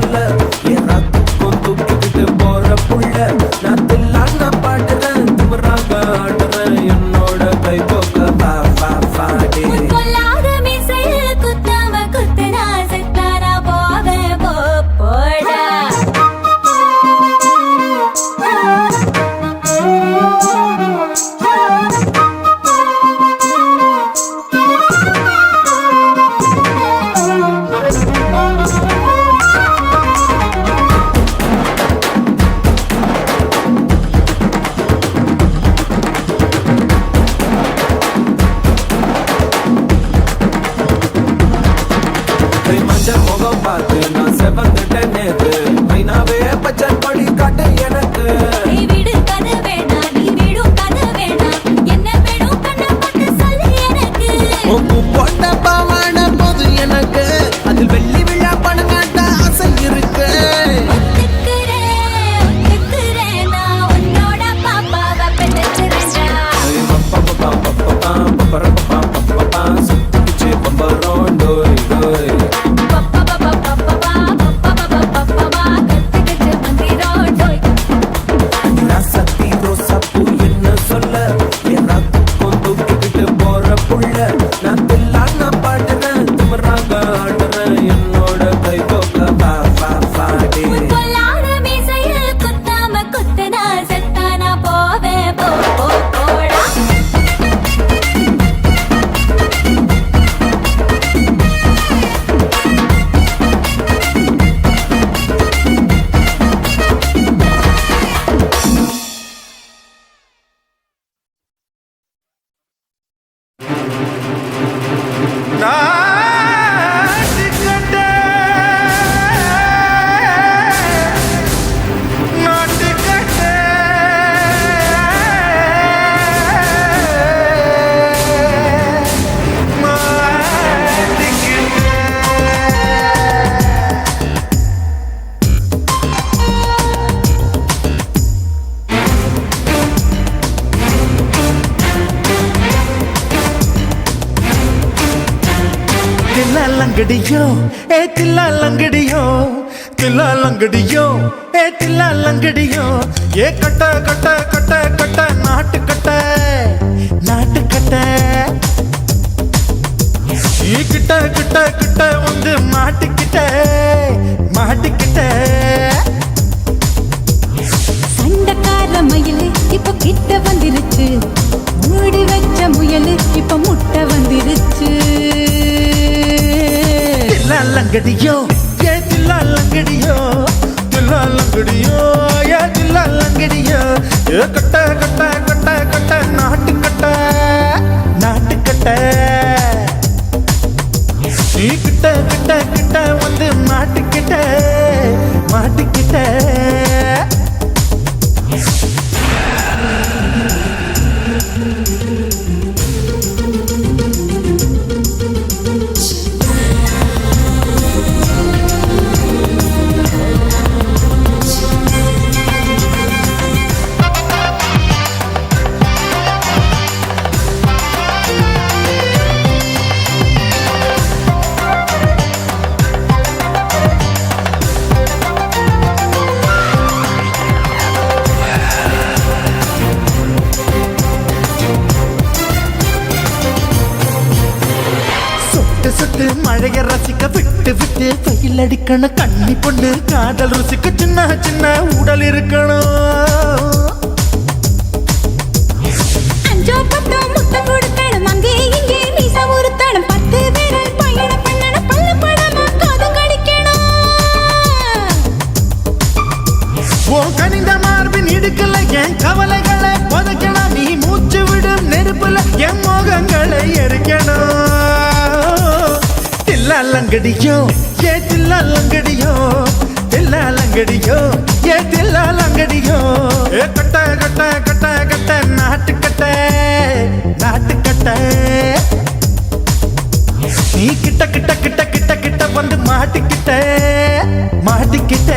சொல்ல எல்லாத்துக்கும் தூக்கிட்டு போற புள்ள நான் தில்லான பாடுறேன் திமிராக ஆடுறேன் என்னோட கை போக்க பா பா பாடி முகம் பார்த்து நான் செவந்துட்டேன் நேத்து மைனாவே பச்சை கொடி காட்டு எனக்கு பொட்ட பாவான போது எனக்கு அதில் வெள்ளி விழா பணம் காட்ட ஆசை இருக்கு சுத்திச்சு பம்பரோம் டோய் டோய் நான் தில்லான பாடுறேன் திமிராக ஆடுறேன் என்னோட கை போக்க பா பா பாடி லங்கடியோ ஏ தில்லா லங்கடியோ தில்லா லங்கடியோ ஏ தில்லா லங்கடியோ ஏ கட்ட கட்ட கட்ட கட்ட நாட்டு கட்ட நாட்டு கட்ட நீ கிட்ட கிட்ட கிட்ட வந்து மாட்டிக்கிட்ட மாட்டிக்கிட்ட சண்டக்கார மயிலு இப்ப கிட்ட வந்துருச்சு மூடி வச்ச முயலு இப்ப முட்டை வந்துருச்சு லங்கடியோ ஏ தில்லா லங்கடியோ தில்லா லங்கடியோ ஏ தில்லா லங்கடியோ ஏ கட்ட கட்ட கட்ட கட்ட நாட்டு கட்ட நாட்டு கட்ட நீ கிட்ட கிட்ட கிட்ட வந்து மாட்டிக்கிட்ட மாட்டிக்கிட்ட சுட்டு மழைய ரசிக்க விட்டு விட்டு வெயில் அடிக்கணும் கண்ணி பொண்ணு காதல் ருசிக்க சின்ன சின்ன உடல் இருக்கணும் கனிந்த மார்பின் இடுக்கல என் கவலைகளை புதைக்கணும் நீ மூச்சு விடும் நெருப்புல என் மோகங்களை எரிக்கணும் தில்லா லங்கடியோ ஏ தில்லா லங்கடியோ தில்லா லங்கடியோ ஏ தில்லா லங்கடியோ ஏ கட்ட கட்ட கட்ட கட்ட நாட்டு கட்ட நாட்டு கட்ட நீ கிட்ட கிட்ட கிட்ட கிட்ட கிட்ட வந்து மாட்டிக்கிட்ட மாட்டிக்கிட்ட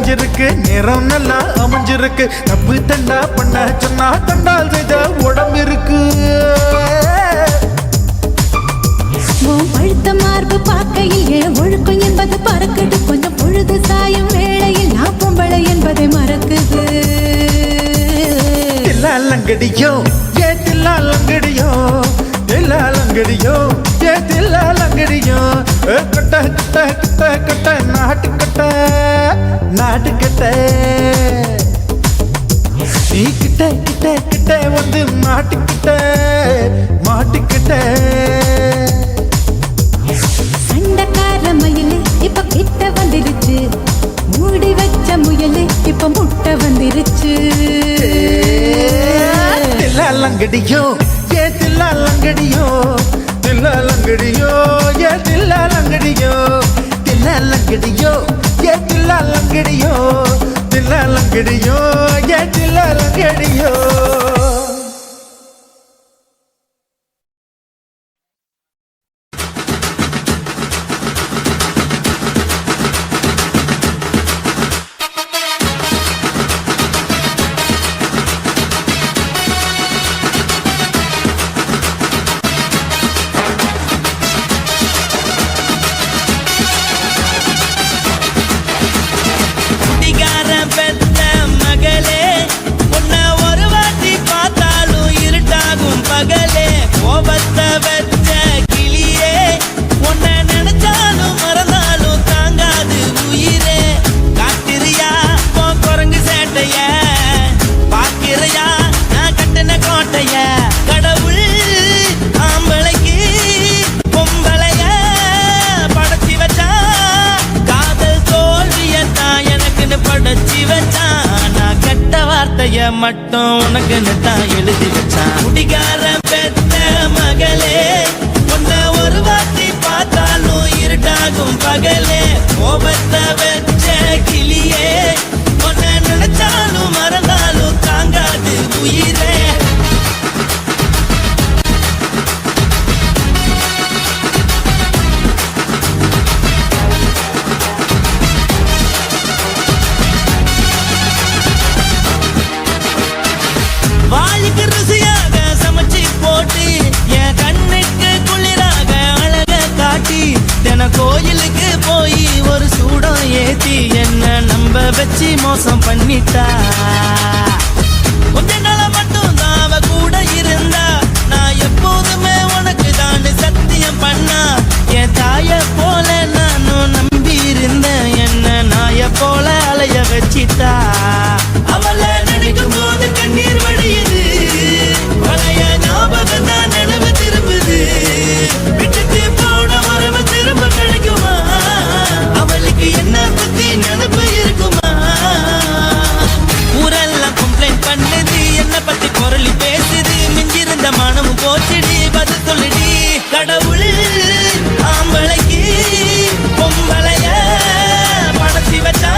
விளைஞ்சிருக்கு, நேரம் நல்லா அமைஞ்சிருக்கு. தப்பு தண்டா பண்ண சொன்னா தண்டால் செய்த உடம்பு இருக்கு. பழுத்த மார்பு பார்க்கையில் என் ஒழுக்கம் என்பது பறக்குது. கொஞ்சம் பொழுது சாயும் வேளையில் நான் பொம்பளை என்பதை மறக்குது. தில்லாலங்கடியோ ஏ தில்லாலங்கடியோ, தில்லாலங்கடியோ ஏ தில்லாலங்கடியோ. கட்ட கட்ட கட்ட கட்ட நாட்டு கட்ட நாட்டு கட்ட. நீ கிட்ட கிட்ட கிட்ட வந்து மாட்டுக்கிட்ட மாட்டுக்கிட்ட. சண்டக்கார மயிலு இப்ப கிட்ட வந்துருச்சு, மூடி வச்ச முயலு இப்ப முட்டை வந்துருச்சு. தில்லாலங்கடியோ ஏ தில்லாலங்கடியோ, தில்லாலங்கடியோ ஏ தில்லாலங்கடியோ. தில்லாலங்கடியோ ஏ தில்லாலங்கடியோ, தில்லாலங்கடியோ ஏ தில்லாலங்கடியோ. மட்டும் உனக்குன்னு தான் எழுதி வச்சான். குடிகார பெத்த மகளே, உன்னை ஒரு வாட்டி பார்த்தாலும் இருட்டாகும் பகலே. கோபத்தை வச்ச கிளியே, உன்னை நினைச்சாலும் மறந்தாலும் தாங்காது உயிரே. வாய்க்கு ருசியாக சமைச்சு போட்டு என் கண்ணுக்கு குளிராக அழக காட்டி, தின கோயிலுக்கு போய் ஒரு சூடம் ஏத்தி என்ன நம்ப வச்சு மோசம் பண்ணிட்டா. கொஞ்ச நாள மட்டும் தான் அவ கூட இருந்தா, நான் எப்போதுமே உனக்கு தான் சத்தியம் பண்ணா. என் தாய போல நானும் நம்பி இருந்தேன், என்ன நாய போல அலைய வச்சிட்டா. அவளை நினைக்கும் போது கண்ணீர் வடியுது, பழைய ஞாபகம் தான் நினைவு திரும்புது. விட்டுட்டு போன உறவு திரும்ப கிடைக்குமா, அவளுக்கு என்ன பத்தி நினைப்பு இருக்குமா. ஊரெல்லாம் கம்ப்ளைண்ட் பண்ணுது, என்ன பத்தி பொருளி பேசுது. மிஞ்சிருந்த மனமும் போச்சுடி, பதில் சொல்லுடி. கடவுள் ஆம்பளைக்கு பொம்பளைய படைச்சி வச்சா,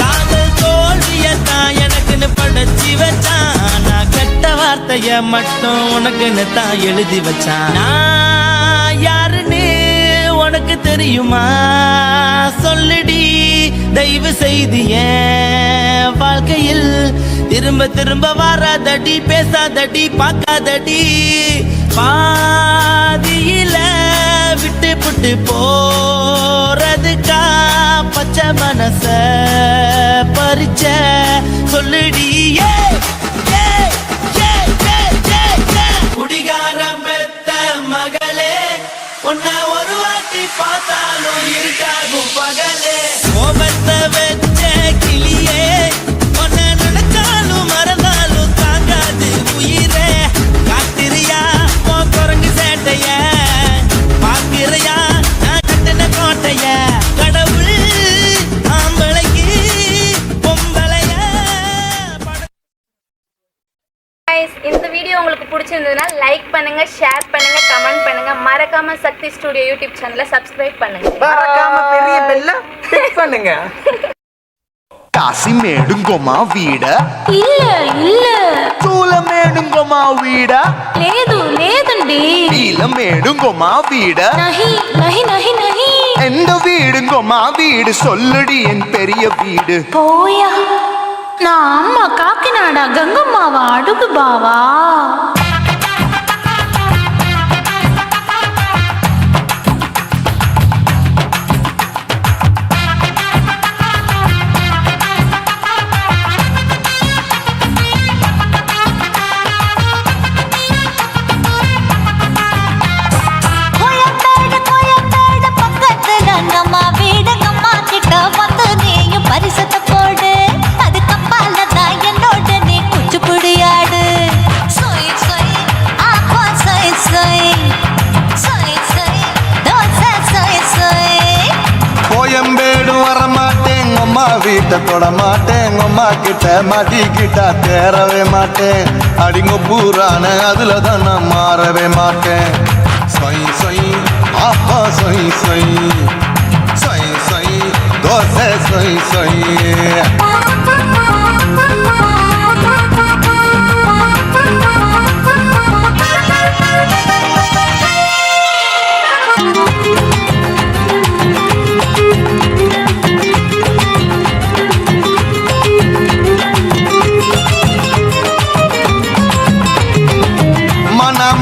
காதல் தோல்வியத்தான் எனக்குன்னு படைச்சி வச்சான். நான் கெட்ட வார்த்தைய மட்டும் உனக்குன்னு தான் எழுதி வச்சான். நான் யாருன்னு உனக்கு தெரியுமா, சொல்லுடி தயவு செய்து. என் வாழ்க்கையில் திரும்ப திரும்ப வராதடி, பேசாதடி, பார்க்காதடி. பாதியில விட்டு புட்டு போறதுக்கா பச்சை மனச பறிச்ச, சொல்லுடி. குடிகாரம் பெத்த மகளே, உன்னை ஒரு வாட்டி பார்த்தாலும் இருக்காகும் பகலே. கோபத்தை வச்ச கிளியே, உன்னை நினைச்சாலும் மறந்தாலும் தாங்காது உயிரே. காத்திரியா உன் குரங்கு சேட்டைய, பாக்கிறையா நான் கட்டின கோட்டைய. கடவுள் ஆம்பளைக்கு பொம்பளைய. இந்த வீடியோ உங்களுக்கு பிடிச்சிருந்ததுன்னா லைக் பண்ணுங்க, ஷேர் பண்ணுங்க, கமெண்ட் பண்ணுங்க. மறக்காம சக்தி ஸ்டுடியோ யூடியூப் சேனலை சப்ஸ்கிரைப் பண்ணுங்க. மறக்காம பெரிய பெல்ல கிளிக் பண்ணுங்க. కాశీమేడుంగోమా వీడ இல்ல இல்ல చూలమేడుంగోమా వీడ లేదు లేదండి. నీలమేడుంగోమా వీడ నహి నహి నహి నహి எந்த வீடுங்கம்மா வீடு சொல்லுடி என் பெரிய வீடு போயா நான் அம்மா காக்கிநாடா கங்கம்மாவா அடுகு பாவா பரிசத்தை போடு அது கப்பால தான் என்னோட நீ குச்சி புடியாடு சொய் சொய் ஆப்பா சொய் சொய் சொய் சொய் தோசை சொய் சொய் கோயம்பேடு வரமாட்டேன் அம்மா வீட்டை தொட மாட்டேன் அம்மா கிட்ட மாட்டிக்கிட்டா தேரவே மாட்டேன் அடிங்க பூரான அதுல தான் நான் மாறவே மாட்டேன் சொய் சொய் ஆப்பா சொய் சொய் சொய் சொய் தோசை சொய் சொய்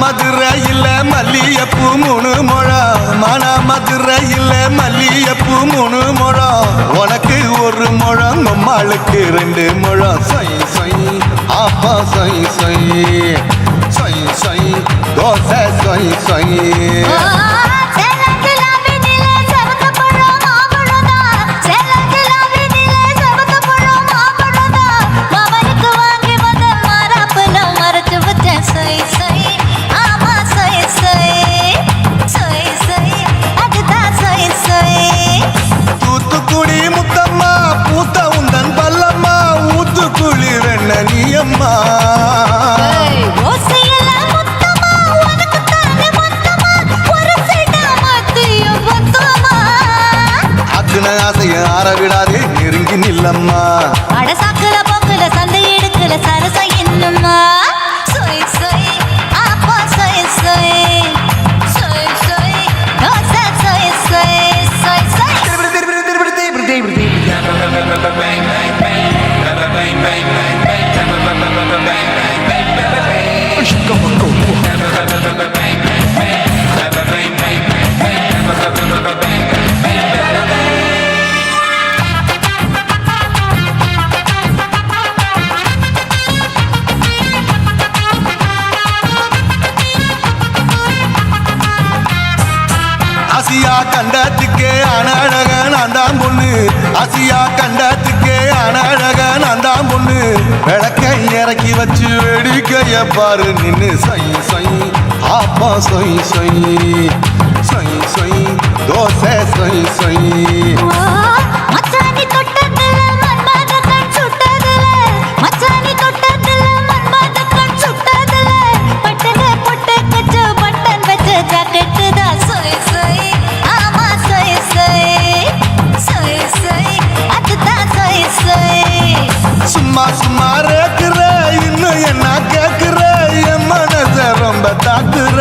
மதுரையில் மல்லியப்பூ 3 முழம் மதுரையில் மல்லியப்பூ 3 முழம் உனக்கு 1 முழம் நம்மளுக்கு 2 முழம் சொய் சொய் ஆப்பா சொய் சொய் சொய் சொய் தோசை சொய் சொய் விடாதே நெருங்கி நில்லம்மா அடசாக்குல போக்குல சந்தை எடுக்கல சரச என்னம்மா சொய் சொய் ஆப்பா சொய் சொய் சொய் சொய் தோசை சொய் சொய் சொய் சொய் ஆசியா கண்டத்துக்கே அனழக நான் தான் பொண்ணு ஆசியா கண்டத்துக்கே அனழக நான் தான் பொண்ணு விளக்கை இறக்கி வச்சு வேடிக்கைய பாரு நின்னு சொய் சொய் ஆப்பா சொய் சொய் சொய் சொய் தோசை சொய் சொய் மச்சானி தொட்டதுல மன்மத கண் சுட்டதுல மச்சானி தொட்டதுல மன்மத கண் சுட்டதுல பட்டன பொட்ட கச்சு பட்டன் வச்ச ஜாக்கெட் தான் சொய் சொய் ஆமா சொய் சொய் சொய் சொய் அதுதான் சொய் சொய் சும்மா சும்மா ரேக்குற இன்னும் என்ன கேக்குற என் மனச ரொம்ப தாக்குற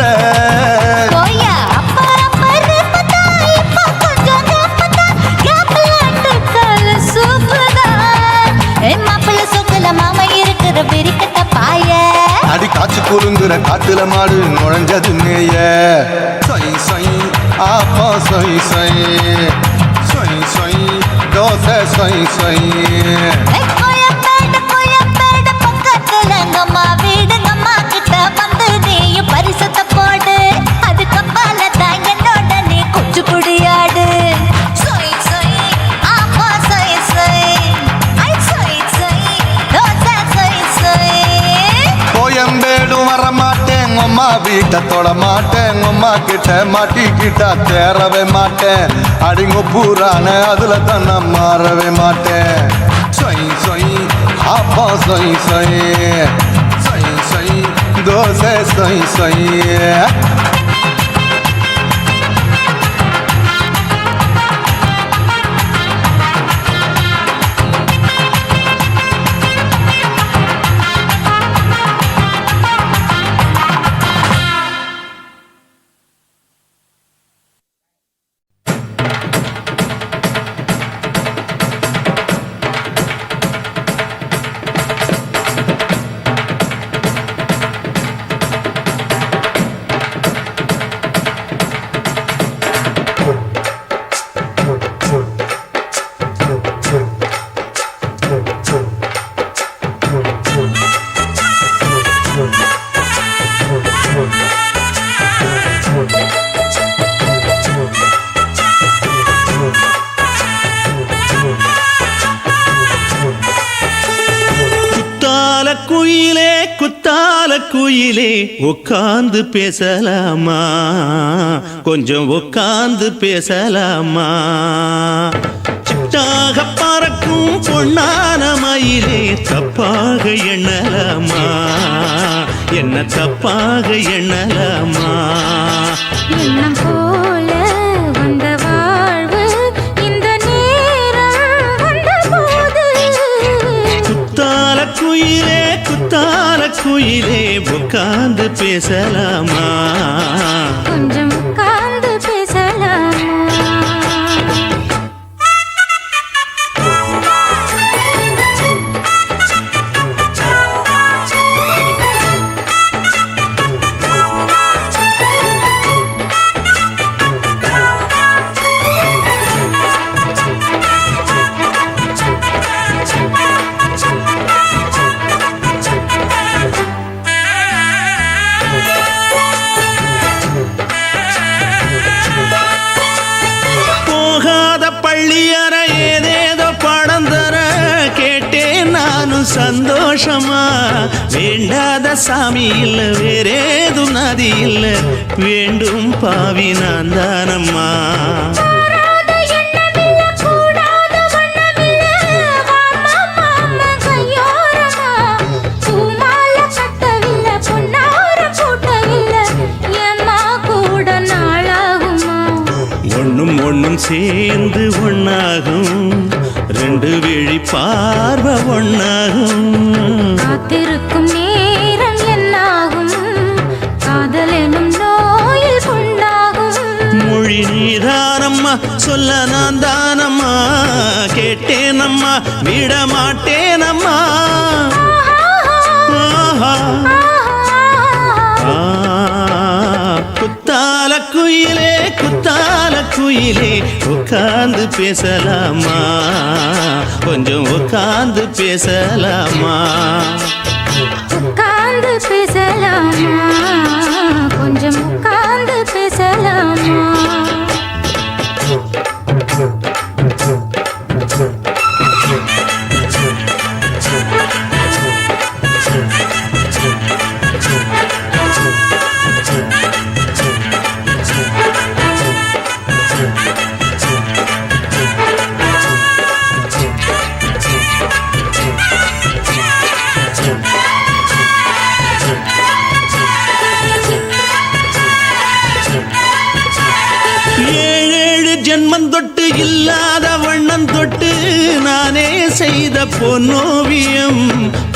கோயா அப்பா அப்பா ரப்பதா இப்ப கொஞ்சம் ரப்பதா கேப்லாட்டு கல சூப்பரா ஏ மாப்பிள்ள சொக்கல மாமா இருக்கிற பெரிக்கட்ட பாய அடி காய்ச்சி குறுங்குற காட்டுல மாடு நுழைஞ்சது மேய சொய் சொய் ஆப்பா சொய் சொய் சொய் சொய் தோசை சொய் சொய் கோயம்பேடு பக்கத்துல எங்கம்மா வீடுங்கம்மா கிட்ட வந்து நீயும் பரிசத்தை போடு அது கப்பால தான் என்னோட நீ குச்சி புடியாடு சொய் சொய் ஆப்பா சொய் சொய் ஐ சொய் சொய் தோசை சொய் சொய் கோயம்பேடு வரமாட்டேன் அம்மா வீட்டை தொட மாட்டேன் அம்மா கிட்ட மாட்டிக்கிட்டா தேரவே மாட்டேன் அடிங்க பூரான அதுல தான் நான் மாறவே மாட்டேன் சொய் சொய் ஆப்பா சொய் சொய் சொய் சொய் தோசை சொய் சொய் குயிலே உட்கார்ந்து பேசலாமா கொஞ்சம் உட்கார்ந்து பேசலாமா சிட்டாக பறக்கும் பொன்னான மயிலே தப்பாக எண்ணலாமா என்ன தப்பாக எண்ணலாமா எண்ணம் போல வந்த வாழ்வு இந்த நேரம் வந்தபோது குத்தால குயிலே உட்கார்ந்து பேசலாமா கொஞ்சம் உட்கார்ந்து பேசலாமா பள்ளியற ஏதேதோ பாடம் தர கேட்டேன் நானும் சந்தோஷமா வேண்டாத சாமி இல்ல வேறேது நதி இல்ல வேண்டும் பாவி நான் தானம்மா ஒன்னும் சேர்ந்து ஒன்னாகும் ரெண்டு விழி பார்வை ஒன்னாகும் காத்திருக்கும் நேரம் என்னாகும் காதல் எனும் நோயில் புண்ணாகும் மொழி நீதானம்மா சொல்ல நான் தானம்மா கேட்டேனம்மா விட மாட்டேனம்மா குத்தால குயிலே உட்கார்ந்து பேசலாமா கொஞ்சம் உட்கார்ந்து பேசலாமா உட்கார்ந்து பேசலாமா கொஞ்சம் உட்கார்ந்து பேசலாமா ஜென்மம் தொட்டு இல்லாத வண்ணம் தொட்டு நானே செய்த பொன்னோவியம்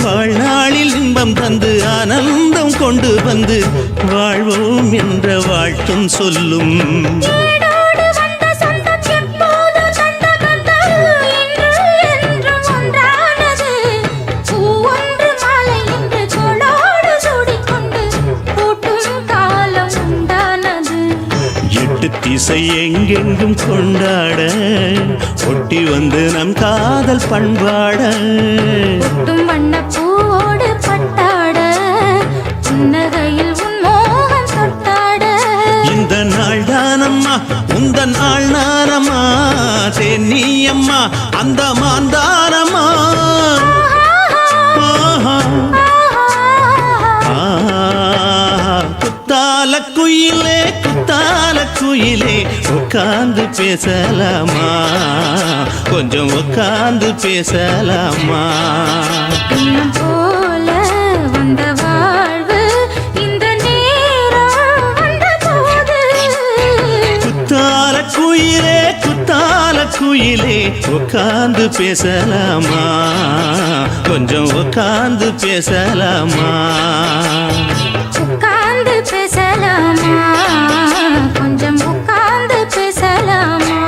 வாழ்நாளில் இன்பம் தந்து ஆனந்தம் கொண்டு வந்து வாழ்வோம் என்ற வாழ்த்தும் சொல்லும் திசை எங்கெங்கும் கொண்டாட ஒட்டி வந்து நம் காதல் பண்பாட வண்ண பூவோடு பட்டாட புன்னகையில் உன் மோகம் தொட்டாட இந்த நாள் தானம்மா உந்த நாள் நானம்மா தென்னியம்மா அந்த மாந்தானம்மா குத்தால குயிலே உட்கார்ந்து பேசலாமா கொஞ்சம் உட்கார்ந்து பேசலாமா எண்ணம் போல வந்த வாழ்வு இந்த நேரம் வந்தபோது குத்தால குயிலே உட்கார்ந்து பேசலாமா கொஞ்சம் உட்கார்ந்து பேசலாமா உட்கார்ந்து பேசலாமா கொஞ்சம் உட்கார்ந்து பேசலாமா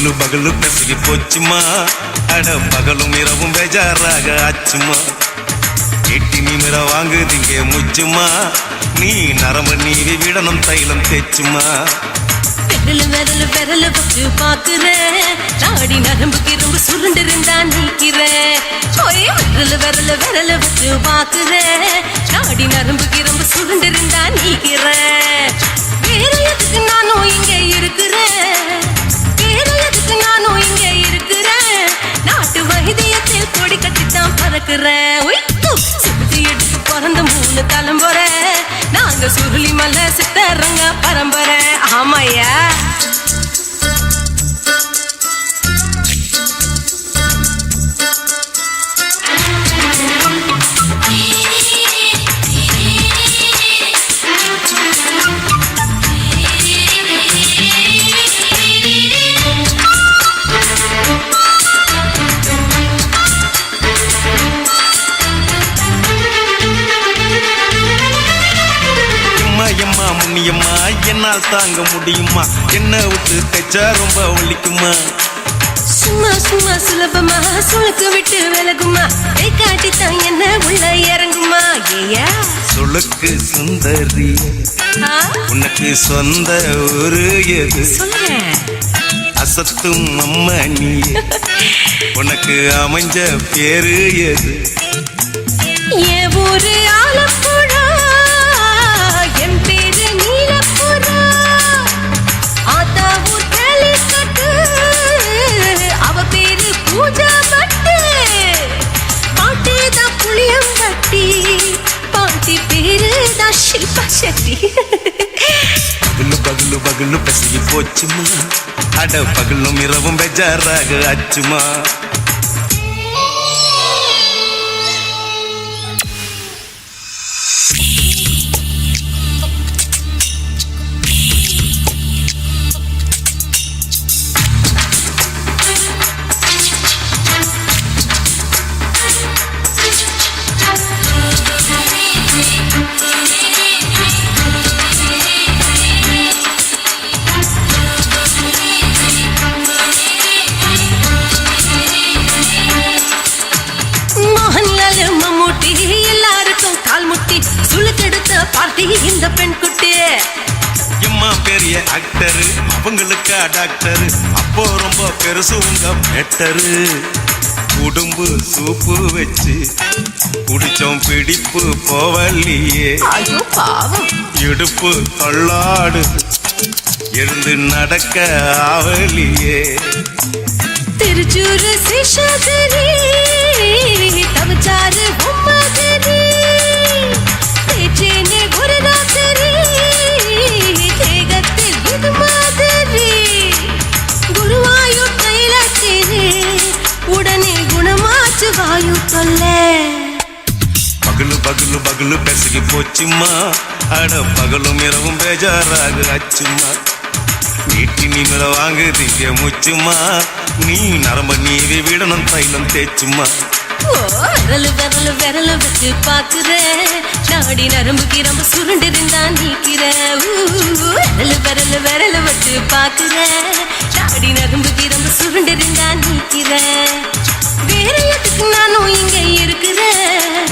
பகலு பகலு பெசகி போச்சுமா அட பகலும் இரவும் பேஜாராக ஆச்சுமா எட்டி நிமிர வாங்குதிங்க முச்சுமா நீ நரம்பு நீவி விடணும் தைலம் தேச்சுமா விரல விரல வச்சு பாக்குறேன் நாடி நரம்புக்கு ரொம்ப சுருண்டு இருந்தா நீக்கிறேன் விரல விரல வச்சு பாக்குறேன் நாடி நரம்புக்கு ரொம்ப சுருண்டு இருந்தா நீக்கிறேன் வேற எதுக்கு நானும் இங்க இருக்கிறேன் வேற எதுக்கு நானும் இங்க இருக்கிறேன் நாட்டு வைத்தியத்தில் கொடி கட்டித்தான் பறக்குறேன் சுத்தி எடுத்து பிறந்த 3 தலைமுறை நாங்க சுருளி மலை சித்தரங்க பரம்பரை ஆமையா முன்னியம்மா என்னால் தாங்க முடியுமா என்ன விட்டு தைச்சா ரொம்ப ஒழிக்குமா சும்மா சும்மா சுலபமா சுளுக்கு விட்டு விலகுமா கை காட்டித்தான் என்ன உள்ள இறங்குமா ஏயா சுளுக்கு சுந்தரி உனக்கு சொந்த ஊரு எது அசத்தும் அம்மா நீ உனக்கு அமைஞ்ச பேரு எது என் ஊரு ஆலப்புழா என் பேரு நீலப்புறா ஆத்தா ஊர் கேலிக்கட்டு அவ பேரு பூஜா பட்டு பாட்டி தான் புளியம்பட்டி பாட்டி பேரு தான் ஷில்பா செட்டி பகலு பகலு பகலு பசிக்கு போச்சுமா அட பகலும் இரவும் பெஜாராக ஆச்சுமா எல்லாருக்கும் கால் முட்டி சுளுக்கெடுத்த பார்ட்டி இந்த பெண் குட்டி எம்மா பெரிய ஆக்டரு அவங்களுக்கா டாக்டரு அப்போ ரொம்ப பெருசு உங்க மேட்டரு உடும்பு சூப்பு வச்சு குடிச்சோம் பிடிப்பு போவல்லையே ஐயோ பாவம் இடுப்பு தொள்ளாடு எழுந்து நடக்க ஆவலியே திருச்சூர் சேஷாதிரி தவச்சாரு பொம்மதிரி தேச்சேனே ஒரு ராத்திரி தேகத்தில் இது மாதிரி குருவாயூர் கைலாச்சேனே உடனே குணமாச்சு வாயு தொல்ல பகலு பகலு பகலு பெசகி போச்சுமா அட பகலும் இரவும் பேஜாராக ஆச்சுமா நீட்டி நீங்கள வாங்குதீங்க முச்சுமா நீ நரம்ப நீவி விடணும் தைலம் தேச்சுமா விரல விரல விரல வச்சு பாக்குறேன் நாடி நரம்புக்கு ரொம்ப சுருண்டு இருந்தா நீக்கிறேன் விரல விரல விரல வச்சு பாக்குறேன் நாடி நரம்புக்கு ரொம்ப சுருண்டு இருந்தா நீக்கிறேன் வேற எதுக்கு நானும் இங்க இருக்கிறேன்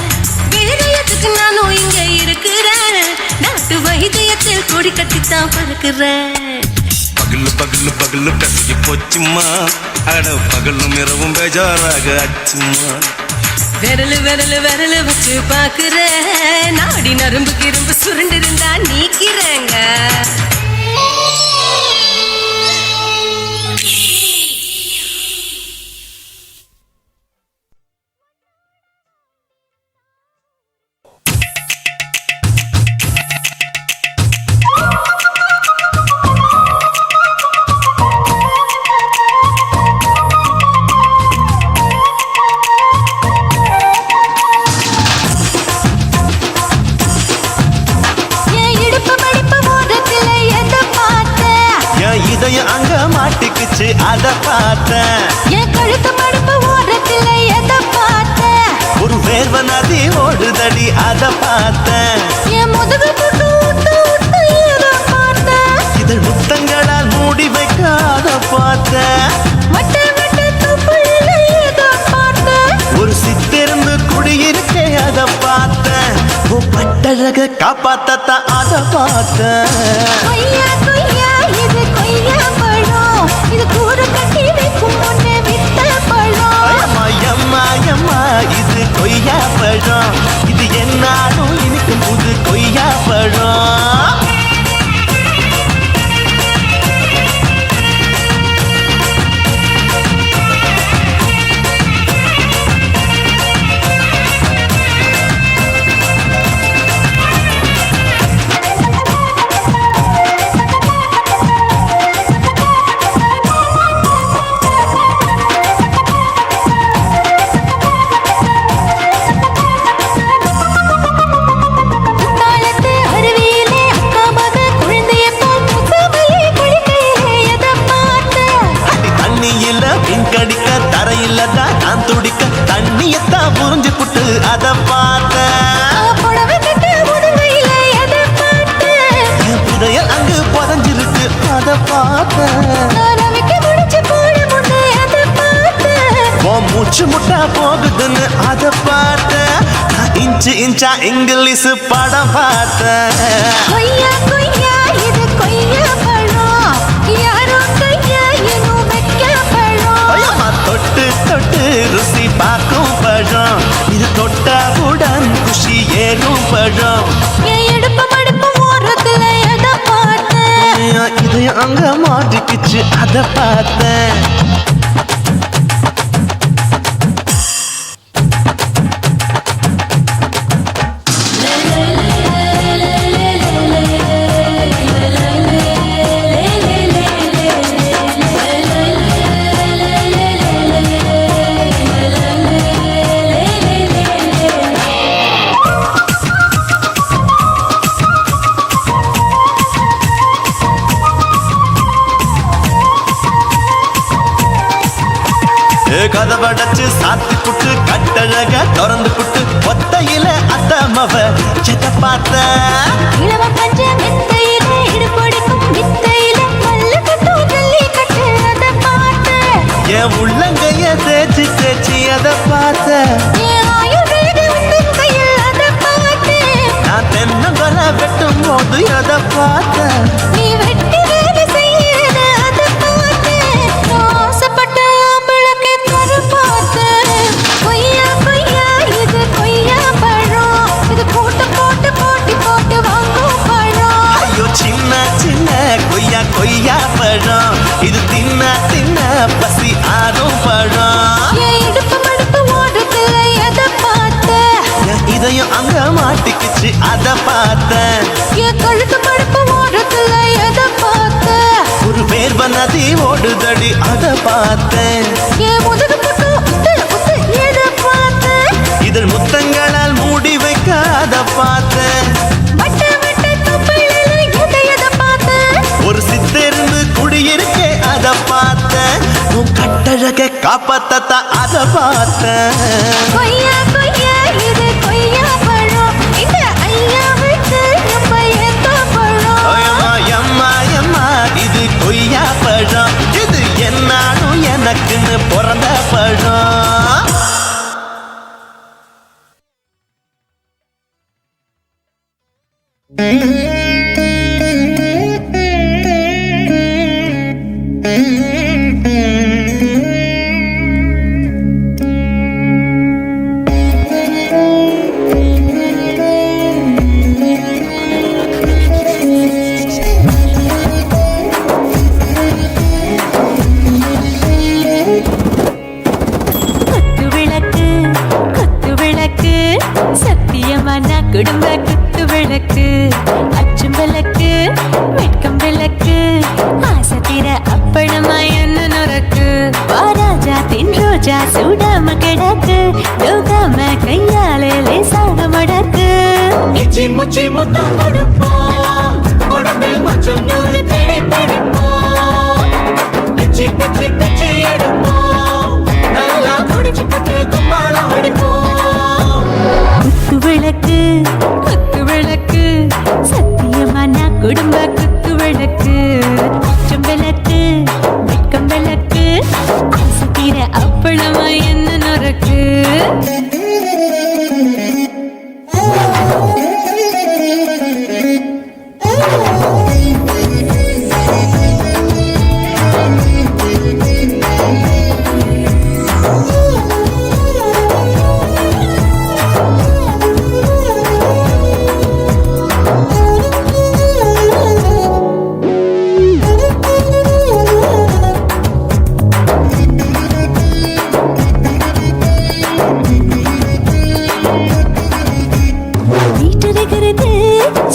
வேற எதுக்கு நானும் இங்க இருக்கிறேன் நாட்டு வைத்தியத்தில் கொடி கட்டித்தான் பறக்குறேன் பகலு பகலு பகலு பெசகி போச்சுமா அட பகலும் இரவும் பேஜாராக ஆச்சுமா விரல விரல விரல வச்சு பாக்குறேன் நாடி நரம்புக்கு ரொம்ப சுருண்டு இருந்தா நீக்கிறேங்க அங்க மாட்டிக்குச்சு அத பார்த்தேன் என் கழுத்து மடுப்பு ஓரத்தில் எதை பார்த்தேன் ஒரு வேர்வ நதி ஓடுதடி அத பார்த்தேன் என் முதுகு புட்டு ஊத்து ஊத்து எதை பார்த்தேன் இதழ் முத்தங்களால் மூடி வைக்க அத பார்த்தேன் வட்ட வட்ட தொப்புளில ஏதோ பார்த்தேன். ஒரு சித்திருந்து குடியிருக்கே அத பார்த்தேன். உன் பட்டழக காப்பாத்தத்தான் அத பார்த்தேன். கொய்யா கொய்யா இது கொய்யா பழம். இது கூடு கட்டி வைக்கும் முன்னே விட்ட பழம். அம்மா அம்மா அம்மா இது கொய்யா பழம். இது என்னாலும் இனிக்கும் புது கொய்யா பழம். தாளத்து அருவியிலே அக்கா மக குழந்தையை போல் முத்தமல்லி குளிக்கையிலே எதை பார்த்தேன். தண்ணியில பின்கடிக்க தரையில தான் நான் துடிக்க தண்ணியத்தான் புரிஞ்சு புட்டு அத பார்த்தேன். புடவை கட்ட முதுகையில எதை பார்த்தேன். என் புதையல் அங்கு புதஞ்சிருக்கு அத பார்த்தேன். ரவிக்கு முடிச்சு போட முன்னே எதை பார்த்தேன். உன் மூச்சு முட்டா போகுதுன்னு அத பார்த்தேன். நான் இன்ச்சு இன்ச்சா இங்கிலீஷ் படம் பார்த்தேன். கொய்யா கொய்யா இது கொய்யா பழம். யாரோ கையா இன்னும் வைக்க பழம். ஐயம்மா, தொட்டு தொட்டு ருசி பார்க்கும் பழம். இது தொட்டாவுடன் குஷி ஏறும் பழம். என் இடுப்பு மடுப்பு ஓரத்துல எதை பார்த்தேன். இது அங்க மாட்டிக்கிச்சு அத பார்த்தேன். கதவடைச்சு சாத்தி புட்டு கட்டழக திறந்து புட்டு ஒத்தையில அத்தமவ செத்த பார்த்த. இளவ பஞ்ச மெத்தையில இடுப்படிக்கும் வித்தையில மல்லு கட்டும் ஜல்லி கட்டு அதை பார்த்தேன். என் உள்ளங்கைய தேய்ச்சி தேய்ச்சி அத பார்த்த. என் ஆயுர்வேத உந்தன் கையில் அதை பார்த்தேன். நான் தென்னங்கொலை வெட்டும் போது அத பார்த்த. நீ வெட்டி வேலை செய்யறது அதை பார்த்தேன். நான் ஆசைப்பட்ட ஆம்பளுக்கு தர பார்த்தேன். கொய்யா கொய்யா இது கொய்யா பழம். இது கூட்டு போட்டு போட்டி போட்டு வாங்கும் பழம். ஐயோ சின்ன சின்ன கொய்யா கொய்யா பழம். இது தின்ன தின்ன பசி ஆறும் பழம். என் இடுப்பு மடுப்பு ஓடுத்துல எதை பார்த்தேன். என் இதயம் அங்க மாட்டிக்கிச்சு அத பார்த்தேன். என் கழுத்து மடுப்பு ஓடுத்துல எதை பார்த்தேன். ஒரு வேர்வ நதி ஓடுதடி அத பார்த்தேன். என் முதுகு பக்கம் உத்து உத்து எதை பார்த்தேன். இதழ் முத்தங்களால் மூடி வைக்க அத பார்த்தேன். வட்ட வட்ட தொப்புளில எதை பார்த்தேன். ஒரு சித்திருந்து குடியிருக்கே அத பார்த்தேன். உன் கட்டழக காப்பாத்தத்தான் அத பார்த்தேன். கொய்யா கொய்யா இது கொய்யா பழம். இந்த ஐயாவுக்கு நம்ம எந்த பழம். அம்மா அம்மா அம்மா இது கொய்யா பழம். இது என்னாலும் எனக்குன்னு பிறந்த பழம். குத்து விளக்கு சத்தியமான குடும்ப குத்து விளக்கு. அச்சும் விளக்கு வெட்கம் விளக்கு ஆசை தீர அப்பளமா என்ன நொறக்கு. வாராஜா தின் ரோஜா சூடாம கிடக்கு. தூக்காம கையாலே லேசாக மடக்கு. இச்சி முச்சி முத்தம் கொடுப்போம். உடம்பில் மச்சம் நூறு தேடி பிடிப்போம். இச்சி பிச்சி பிச்சி எடுப்போம். நல்லா குடிச்சு பட்டு கும்பாலம் அடிப்போம். குத்து விளக்கு சத்தியமான குடும்ப குத்து விளக்கு. அச்சம் விளக்கு வெட்கம் விளக்கு அப்பளமா என்ன நொறுக்கு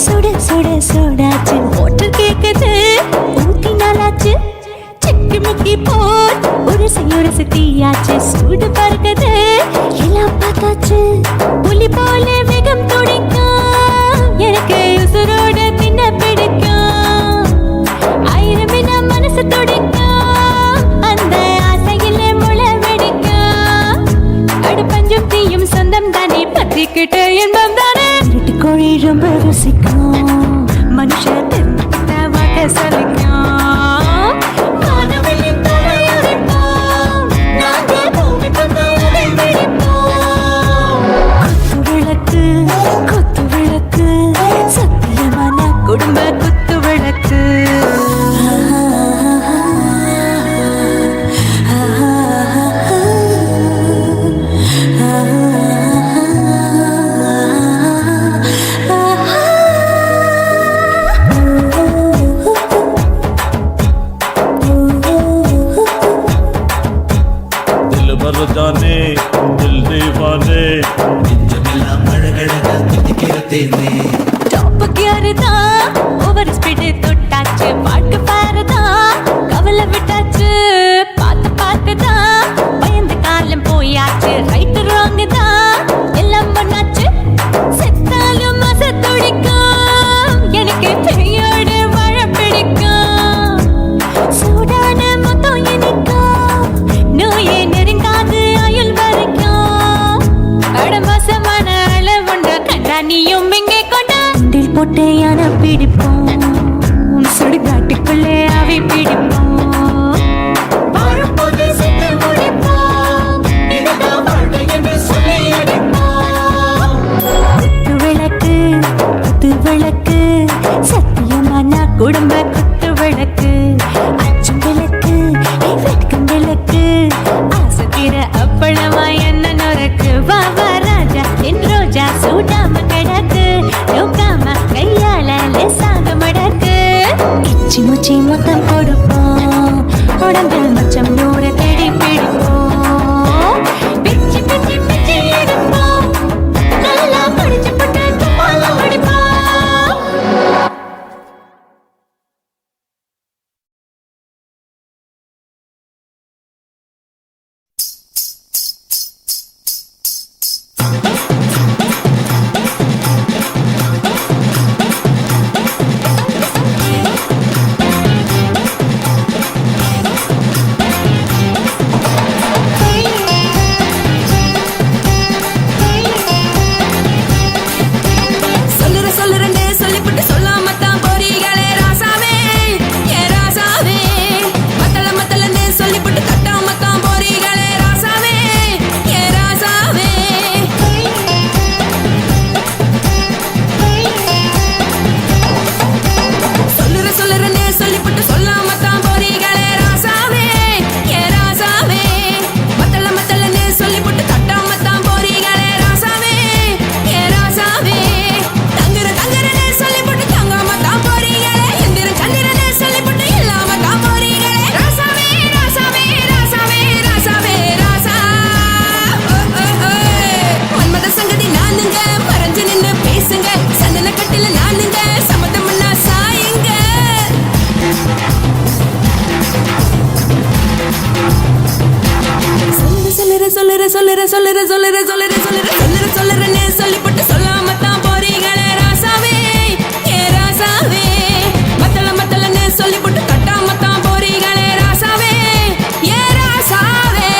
சுட சுட சோடாச்சு மோட்டர் கேக்குது ஊத்தி நாளாச்சு சிக்கி முக்கி போல் உரசி தீயாச்சு சூடு பறக்குது எல்லாம் பார்த்தாச்சு புலி போல வேகம் துடிக்கும் எனக்கு உசுரோட தின்ன பிடிக்கும் ஆயிரம் என்ன மனசு துடிக்கும் அந்த ஆசையில முளை வெடிக்கும் அடுப்பஞ்சும் தீயும் சொந்தம் தானே பத்திக்கிட்டு இன்பம் தானே கோழி ரொம்ப ருசிக்கும் மனுஷ தெரிஞ்சுக்கிட்ட வாக்க சலிக்கும் வானவெளியும் தலையுரைப்போம் நாங்கள் பூமி தந்த உடை வெடிப்போம் குத்து விளக்கு சத்தியமான குடும்ப குத்து விளக்கு जाने दिल दीवाने டாப் கியர்தா ஓவர் ஸ்பீட் தொட்டாச்சு பாட்டு பாருதா கவலை விட்டாச்சு பார்த்து தான் பயந்து காலம் போயாச்சு ரைட் ராங் தான் எல்லாம் பண்ணாச்சு செத்தாலும் மச துடிக்கும் எனக்கு பெரியோடு வாழ பிடிக்கும் சூடான மொத்தம் எனக்கும் நோயே நெருங்காது ஆயுள் வரைக்கும் அடமோசமான அளவுண்ட கண்டா நீயும் இங்கே கொண்டா உண்டில் போட்டு யானை பிடிப்போம் சுடுகாட்டுக்குள்ளே அவை பிடிப்போம் வரும்போது செத்து முடிப்போம் இதுதான் வாழ்க்கை என்று சொல்லி அடிப்போம் குத்து விளக்கு சத்தியமான குடும்ப குத்து விளக்கு அச்சும் விளக்கு வெட்கும் விளக்கு ஆசத்திர அப்பளமா என்ன நொறுக்கு வா ராஜா என் ரோஜா சூடாம கிடக்கு நோக்காம கையால லேசாக மடக்கு இச்சி முச்சி மொத்தம் கொடுப்போம் உடம்பில் மச்சம் நூறு தேடி பிடிப்போம் பிச்சி பிச்சி பிச்சி எடுப்போம் நல்லா படிச்சு போட்டு துப்பால படிப்போம் சொல்லுறேன்னு சொல்லிப்பட்டு சொல்லாம தான் போறீங்களே ராசாவே ஏ ராசாவே மத்தலன்னு சொல்லிப்பட்டு கட்டாம தான் போறீங்களே ராசாவே ஏ ராசாவே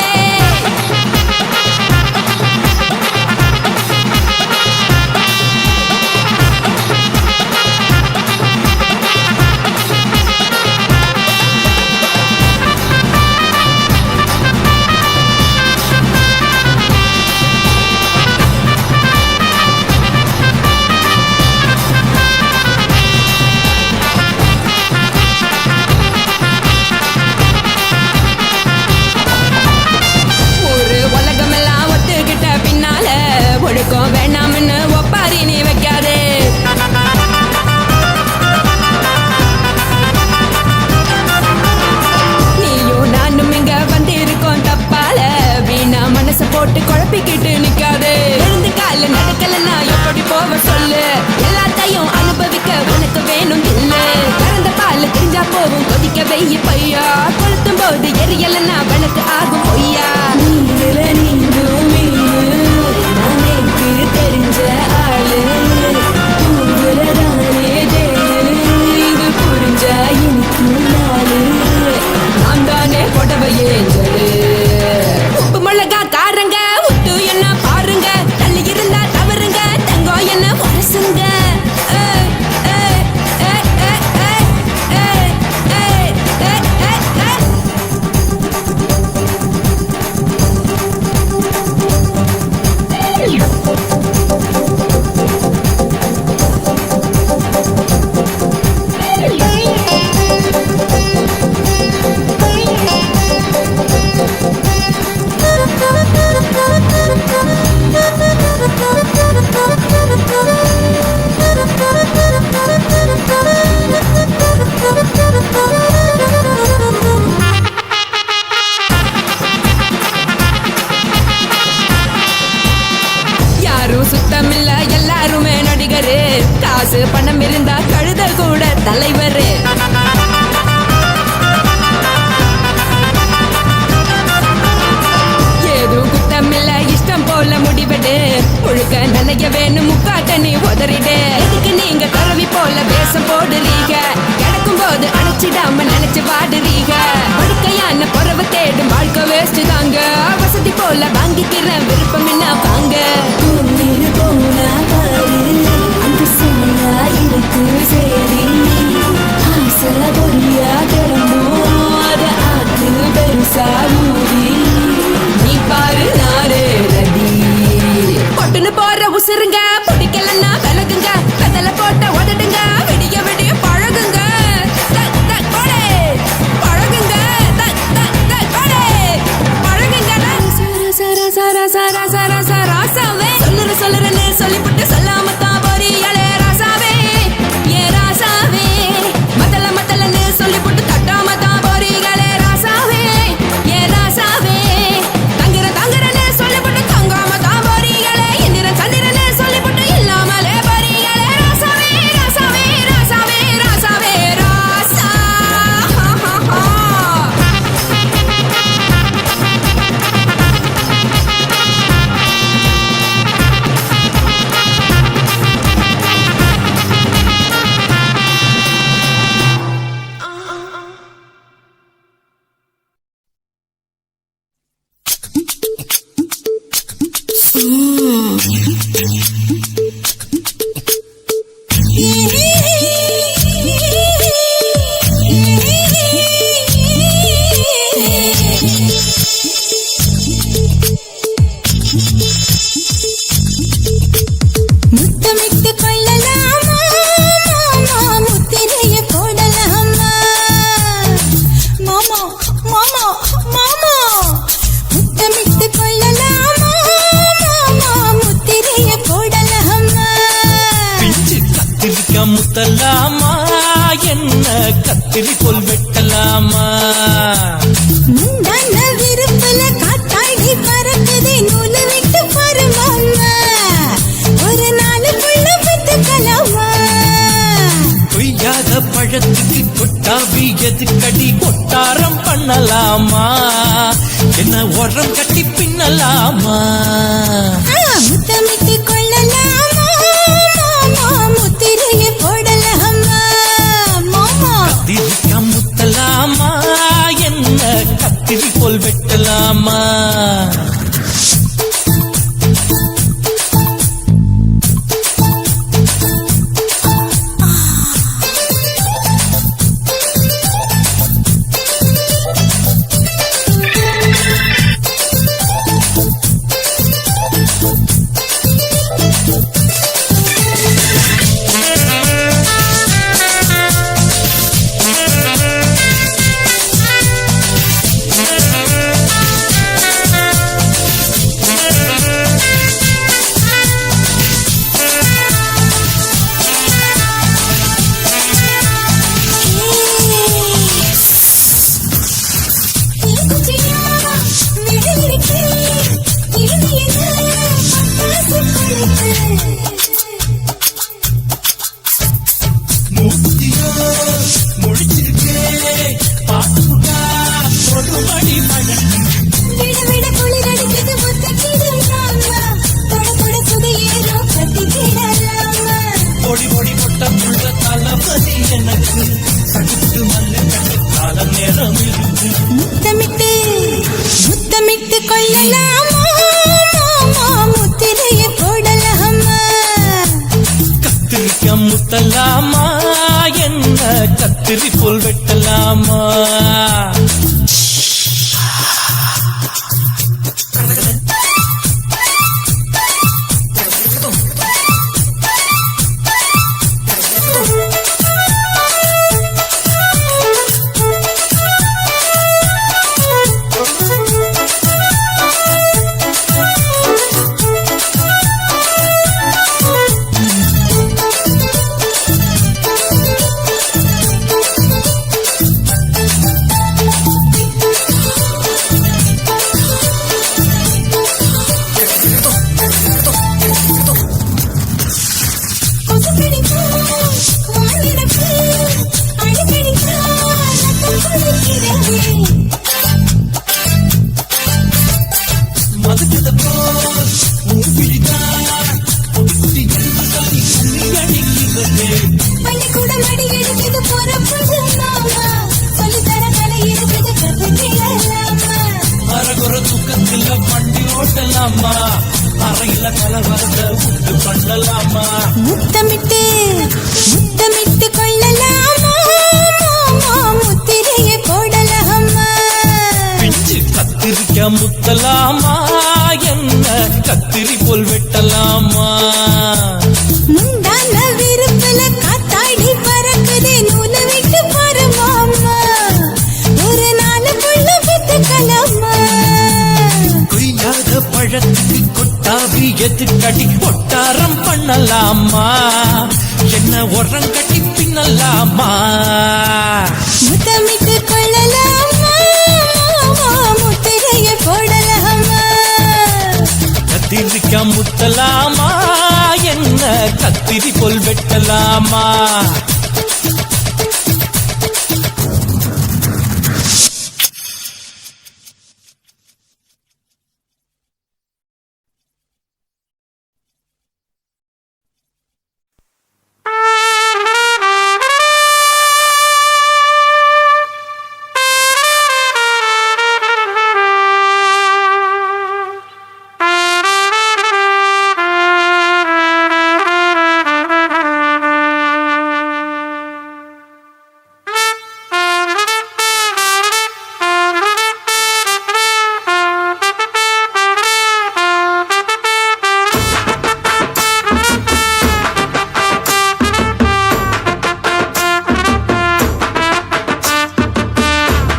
போட்டு குழப்பிக்கிட்டு நிக்காதே. எழுந்து கால நடக்கலன்னா எப்படி போவ சொல்லு. எல்லாத்தையும் அனுபவிக்க உனக்கு வேணும் இல்ல. கறந்த பால் தெரிஞ்சா போகும் கொதிக்க வெய்ய பையா. கொளுத்தும் போது எரியலன்னா வழக்கு ஆகும் பொய்யா. நீங்கள நீங்களும் நானேக்கு தெரிஞ்ச ஆளு. தூங்குறதானே தேடு. இது புரிஞ்சா எனக்கு நாளு. நான் தானே புடவையே உப்பு மிளகா காரங்க. உத்து என்ன பாருங்க. தள்ளி இருந்தா தவறுங்க. தங்கம் என்ன வரசுங்க. யாரும் சுத்தமில்ல எல்லாருமே நடிகரு. காசு பணம் இருந்தா கழுத கூட தலைவரு. ஏதும் குத்தமில்ல இஷ்டம் போல முடிவெடு. முழுக்க நினைக்க வேணும் முக்காட்ட நீ உதறிடு. இதுக்கு நீங்க கறவி போல வேஷம் போடுறீங்க. கிடக்கும் போது அணைச்சிடாம நினைச்சு வாடுறீங்க. படுக்கையான பொறவை தேடும் வாழ்க்கை வேஸ்ட் தாங்க. வசதி போல வாங்கிக்கிற விருப்பம் என்ன வாங்க. போனா பாரு அந்த சொன்னா இருக்கு சரி. ஆசை பொரியா கிடமும் அத ஆக்கு பெருசா ஊதி. நீ பாரு நாரே ரடி. பொட்டுன்னு போற உசுருங்க. பிடிக்கலன்னா விலகுங்க. கதல போட்ட உதடுங்க. விடிய விடிய பழகுங்க. பழகுங்க பழகுங்க. சர சர சர சர சர ராசாவே. சொல்லுறன்னு சொல்லிவிட்டு சொல்லாம தான் போறியாளே ராசாவே. ஏ ராசாவே. மத்தலன்னு சொல்லிவிட்டு தட்டாம தான் போறீங்களே ராசாவே. ஏ ராசாவே. தங்குறன்னு சொல்லிவிட்டு தங்காம தான் போறீங்களே. இந்திரன் சந்திரன்னு சொல்லிவிட்டு இல்லாமலே போறீங்களே ராசாவே. ராசாவே ராசாவே ராசாவே ராசா. முத்தமிட்டு கொள்ளலாமா மாமா. முத்திரைய போடலாமா மாமா மாமா மாமா. முத்தமிட்டு கொள்ளலாமா மாமா. முத்திரைய போடலாமா. பிஞ்சு கத்திரிக்க முத்தலாமா. என்ன கத்திரி போல் வெட்டலாமா. முந்தான விருப்பல காத்தாடி பறக்குதே. நூலு விட்டு பாரு மாமா. ஒரு நாளுக்குள்ள பெத்துக்கலாமா. கொய்யாத பழத்துக்கு கொட்டாவி எதுக்கடி. கொட்டாரம் பண்ணலாமா. என்ன உரம் கட்டி பின்னலாமா. முத்தமிட்டு கொள்ளலாமா மாமா. முத்திரைய போடலாமா மாமா. கத்திரிக்க முத்தலாமா. என்ன கத்திரி போல் வெட்டலாமா. பள்ளிக்கூடம் அடி எடுத்தது பொறப்புது மாமா சொல்லித்தர கலை இருக்குது கதை கேளலாமா அரகுற தூக்கத்துல வண்டி ஓட்டலாமா அறையில கலவரத்தை உண்டு பண்ணலாமா முத்தமிட்டு முத்தமிட்டு கொள்ளலாமா முத்திரையை போடலாமா பிஞ்சு கத்திரிக்க முத்தலாமா என்ன கத்திரி போல் வெட்டலாமா முந்தான விருப்பல காத்தாடி பறக்குதே நூலை விட்டு பாரு மாமா ஒரு நாளுக்குள்ள வித்துக்கலாமா கொய்யாத பழத்துக்கு கொட்டாவி எதுக்கடி கொட்டாரம் பண்ணலாமா என்ன உரம் கட்டி பின்னலாமா முத்தமிட்டு கொள்ளலாமா முத்திரையை போடலாமா கத்திரிக்க முத்தலாமா என்ன கத்திரி போல் வெட்டலாமா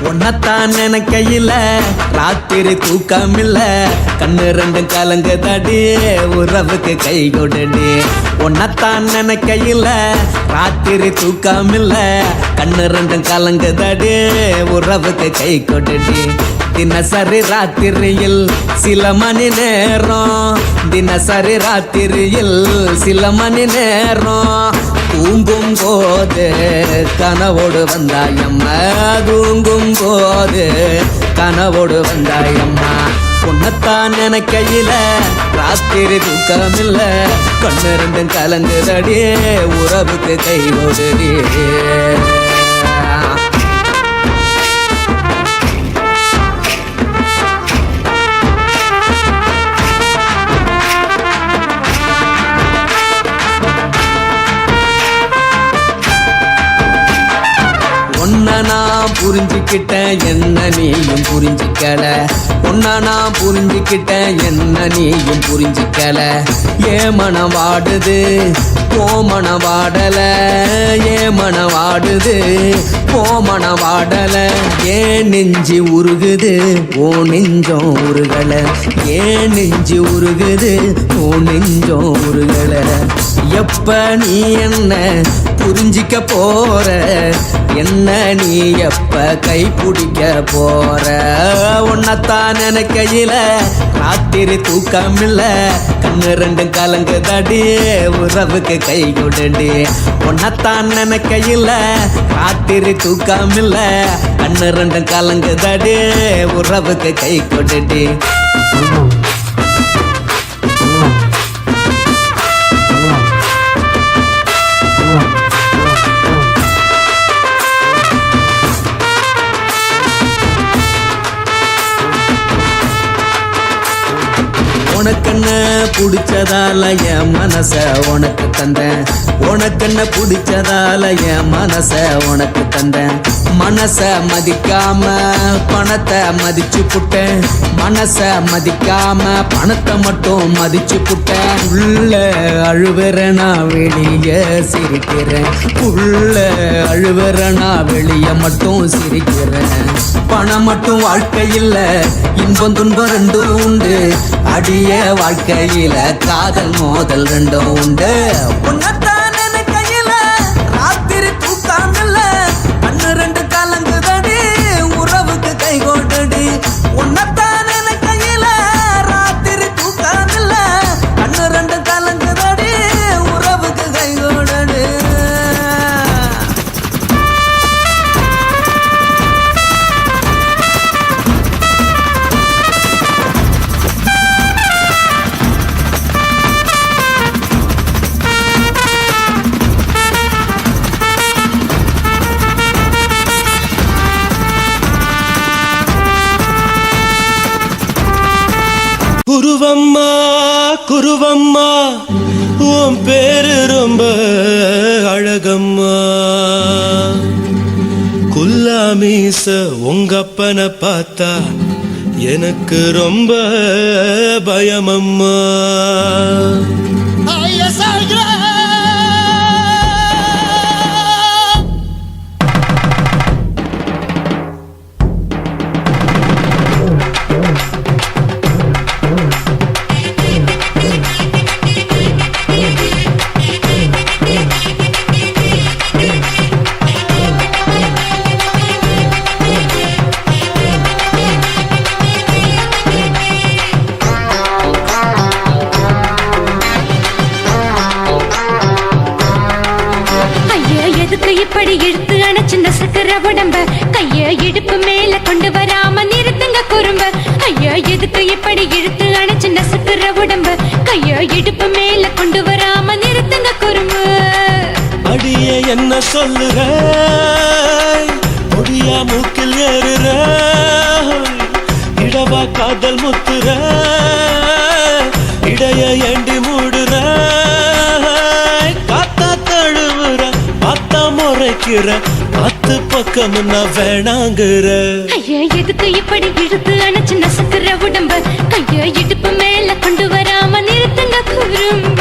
உன்னத்தான் நினைக்கையில ராத்திரி தூக்கமில்ல கண்ணு ரெண்டும் கலங்குதடி உறவுக்கு கை கொடுடி உன்னத்தான் நினைக்கையில ராத்திரி தூக்கமில்ல கண்ணு ரெண்டும் கலங்குதடி உறவுக்கு கை கொடுடி தினசரி ராத்திரியில் சில மணி நேரம் தினசரி ராத்திரியில் சில மணி நேரம் தூங்கும் போது கனவோடு வந்தாயம்மா தூங்கும் போது கனவோடு வந்தாயம்மா உன்னத்தான் நினைக்கையில ராத்திரி தூக்கமில்ல கண்ணு ரெண்டும் கலங்குதடி உறவுக்கு கை கொடுடி உன்னை நான் புரிஞ்சுக்கிட்டேன் என்ன நீயும் புரிஞ்சுக்கல உன்னை நான் புரிஞ்சுக்கிட்டேன் என்ன நீயும் புரிஞ்சுக்கல ஏன் மனம் வாடுது ஓ மனம் வாடல ஏன் மனம் வாடுது ஓ மனம் வாடல ஏன் நெஞ்சு உருகுது ஓ நெஞ்சம் உருகல ஏன் நெஞ்சு உருகுது ஓ நெஞ்சம் உருகல எப்ப நீ என்ன புரிஞ்சிக்க போற என்ன நீ எப்ப கை பிடிக்க போற உன்னத்தான் நினைக்கையில ராத்திரி தூக்கமில்ல கண்ணு ரெண்டும் கலங்குதடி உறவுக்கு கை கொடுடி உன்னத்தான் நினைக்கையில ராத்திரி தூக்கமில்ல கண்ணு ரெண்டும் கலங்குதடி உறவுக்கு கை கொடுடி உனக்கென்ன பிடிச்சதால என் மனச உனக்கு தந்தேன் உனக்கென்ன பிடிச்சதால என் மனச உனக்கு தந்தேன் மனச மதிக்காம பணத்தை மதிச்சு புட்டேன் மனச மதிக்காம பணத்தை மட்டும் மதிச்சு புட்டேன் உள்ள அழுவுற நான் வெளிய சிரிக்கிறேன் உள்ள அழுவுற நான் வெளிய மட்டும் சிரிக்கிறேன் பணம் மட்டும் வாழ்க்கையில் இன்பம் துன்பம் ரெண்டும் உண்டு அடிய வாழ்க்கையில காதல் மோதல் ரெண்டும் உண்டு உன்னத்தான் நினைக்கையில ராத்திரி தூக்காமல்ல கண்ணு ரெண்டு கலங்குதடி உறவுக்கு கை கோட்டடி உன்னத்தான் நினைக்கையில ராத்திரி தூக்காமல்ல கண்ணு ரெண்டு கலங்குதடி உறவுக்கு கை கோட்டடி குருவம்மா குருவம்மா உன் பேரு ரொம்ப அழகம்மா குல்லாமீச உங்கப்பனை பார்த்தா எனக்கு ரொம்ப பயமம்மா இப்படி இழுத்து அணைச்சு நசுக்கிற உடம்ப கைய இடுப்பு மேல கொண்டு வராம நிறுத்துங்க குறும்ப ஐயா எதுக்கு இப்படி இழுத்து அணைச்சு நசுக்கிற உடம்ப கைய இடுப்பு மேல கொண்டு வராம நிறுத்துங்க குறும்பு அடிய என்ன சொல்லுற முடியா மூக்கில் ஏறுற இடவா காதல் முத்துற இடைய ஏண்டி மூடுற காத்தா தழுவுற பார்த்தா முறைக்கிற பத்து பக்கம் நான் வேணாங்குற ஐயா எதுக்கு இப்படி இழுத்து அணைச்சு நசுக்கிற உடம்ப கைய இடுப்பு மேல கொண்டு வராம நிறுத்துங்க குறும்ப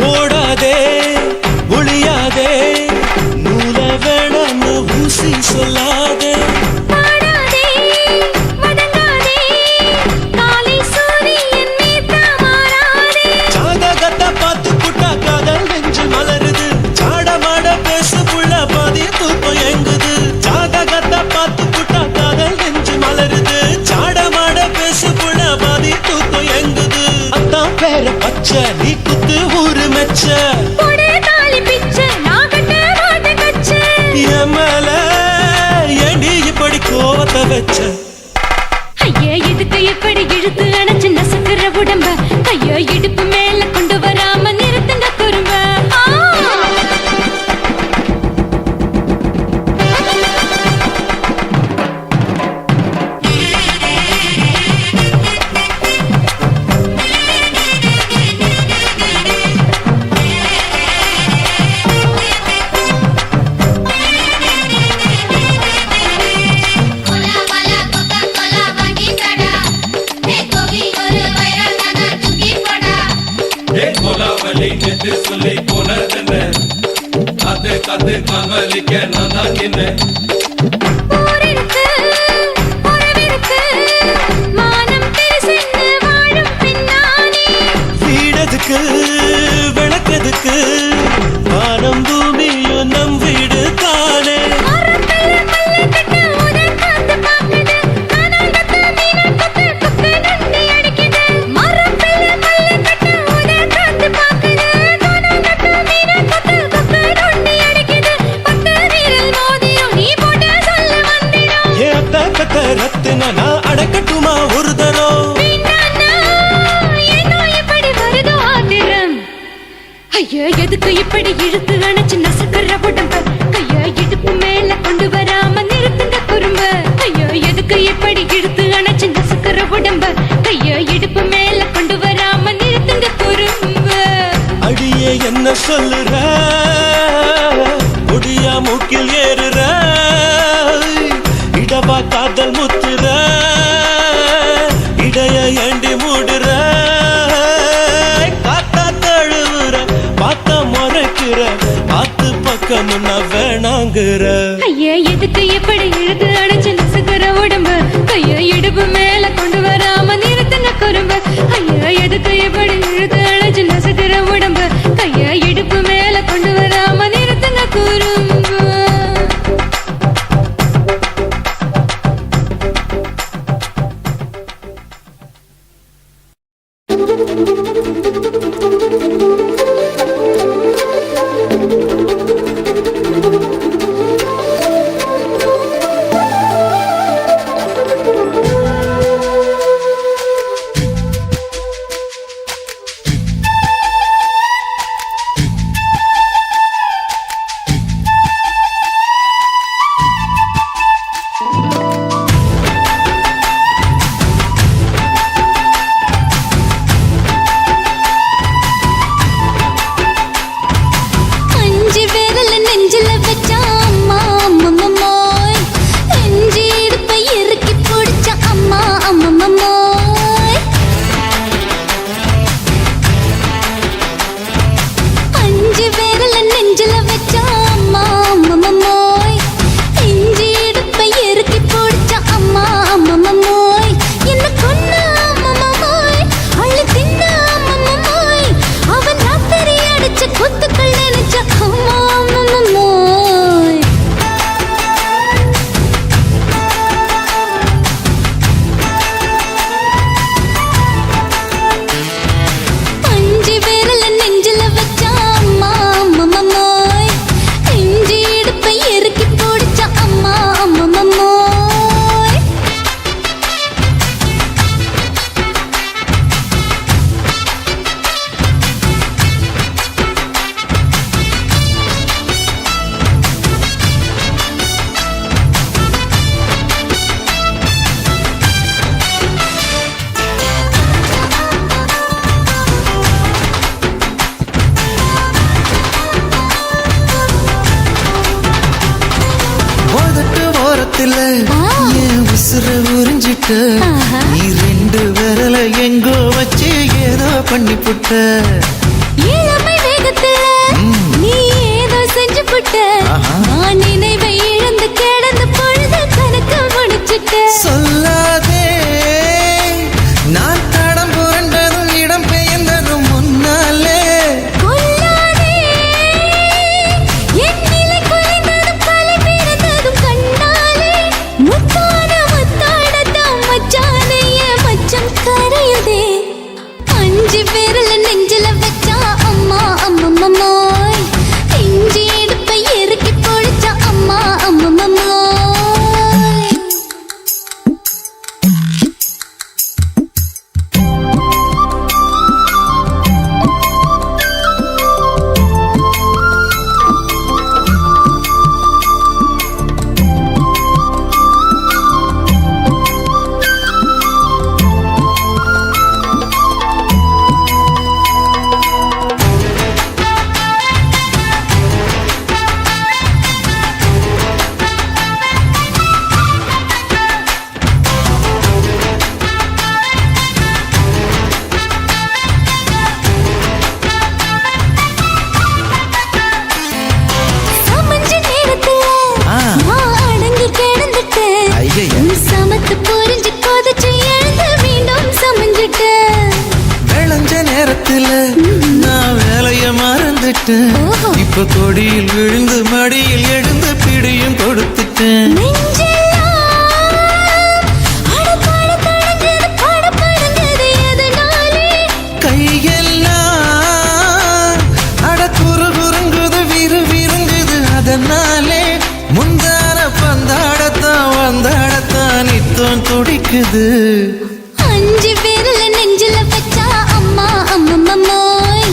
ஓடாதே ஒளியாதே நூல வேணான்னு ஊசி சொல்லாதே ஜாதகத்தை பார்த்து புட்டா காதல் நெஞ்சு மலருது சாட மாட பேசு புள்ள பாதி தூக்கம் எங்குது ஜாதகத்தை பார்த்து புட்டா காதல் நெஞ்சு மலருது சாட மாட பேசு புள்ள பாதி தூக்கம் எங்குது அத்தான் பேர பச்சை நீ குத்து ஊரு மெச்ச எமல ஏண்டி இப்படி கோவத்தை வச்ச ஐயா எதுக்கு இப்படி இழுத்து அணைச்சு நசுக்கிற உடம்ப கைய இடுப்பு மேல கொண்டு வராம நிறுத்துங்க குறும்ப சொல்லி போனதென்ன காத்து காத்து காவலிக்க நான் தான் என்ன வீடதுக்கு விளக்கதுக்கு வானம் பூமியும் நம் வீடு தானே ரத்தின நான் அடக்கட்டுமா ஒரு தரம் ஐயா எதுக்கு இப்படி இழுத்து அணைச்சு நசுக்கிற உடம்ப கைய இடுப்பு மேல கொண்டு வராம நிறுத்துங்க குறும்ப ஐயா எதுக்கு இப்படி இழுத்து அணைச்சு நசுக்கிற உடம்ப கைய இடுப்பு மேல கொண்டு வராம நிறுத்துங்க குறும்ப அடியே என்ன சொல்லுற முடியா மூக்கில் ஏறுற இடவா காதல் முத்துற இடைய ஏண்டி மூடுற காத்தா தழுவுற பார்த்த முறைக்கிற பார்த்து பக்கம் நான் வேணாங்குற ஐயா எதுக்கு இப்படி இழுத்து அணைச்சு நசுக்கிற உடம்ப கைய இடுப்பு மேல கொண்டு வராம நிறுத்துங்க குறும்ப ஐயா எதுக்கு இப்படி இழுத்து அணைச்சு நசுக்கிற உடம்ப கைய நெஞ்சில வச்சா அம்மா அம்மம்மோய் எஞ்சி இடுப்பை இறுக்கி பிடிச்ச அம்மா அம்மம்மோய் அஞ்சு விரல நெஞ்சில வச்சா அம்மா அம்மம்மோய் எஞ்சி இடுப்பை இறுக்கி பிடிச்ச அம்மா அம்மம்மோய் என்ன கொன்ன அம்மம்மோய் அள்ளி தின்ன அம்மம்மோய் அவன் ராத்திரி அடிச்ச குத்துக்கள் நினைச்ச அம்மா அம்மம்மோய் அஞ்சு விரல நெஞ்சில வச்சா அம்மா அம்மம்மோய் எஞ்சி இடுப்பை இறுக்கி பிடிச்ச அம்மா அம்மம்மோய் உதட்டு ஓரத்துல என் உசுர உறிஞ்சிட்ட நீ ரெண்டு விரல எங்கோ வச்சு ஏதோ பண்ணி புட்ட இளமை வேகத்துல நீ ஏதோ செஞ்சு புட்ட நான் நினைவை இழந்து கிடந்த பொழுது கணக்கு முடிச்சிட்ட சொல்லாதே நான் தடம் புரண்டதும் இடம் பெயர்ந்ததும் முன்னாலே கொல்லாதே என் நிலை குலைந்ததும் கலை பிறந்ததும் கண்ணாலே முத்தான முத்தாடத்தான் மச்சானைய மச்சம் கரையுதே அஞ்சு விரல நெஞ்சில வச்சா அம்மா அம்மம்மோய் இஞ்சி இடுப்பை இறுக்கி பிடிச்ச அம்மா அம்மம்மோய் சமஞ்ச நேரத்துல நான் அடங்கி கிடந்துட்டேன் ஐயைய. நீ சமத்து புரிஞ்சு கொதிச்சு எழுந்து மீண்டும் சமஞ்சிட்டேன் விளைஞ்ச நேரத்துல நான் வேலைய மறந்துட்டேன் ஓஹோ. இப்ப கொடியில் விழுந்து மடியில் எழுந்து பிடியும் கொடுத்துட்டேன் நெஞ்செல்லாம் அடப்பாட தடஞ்சது படபடங்குது எதனாலே கையெல்லாம் அட குறுகுறுங்குது விறுவிறுங்குது அதனாலே முந்தான பந்தாடத்தான் வந்தாடத்தான் நித்தம் துடிக்குது அஞ்சு விரல நெஞ்சில வச்சா அம்மா அம்மம்மோய்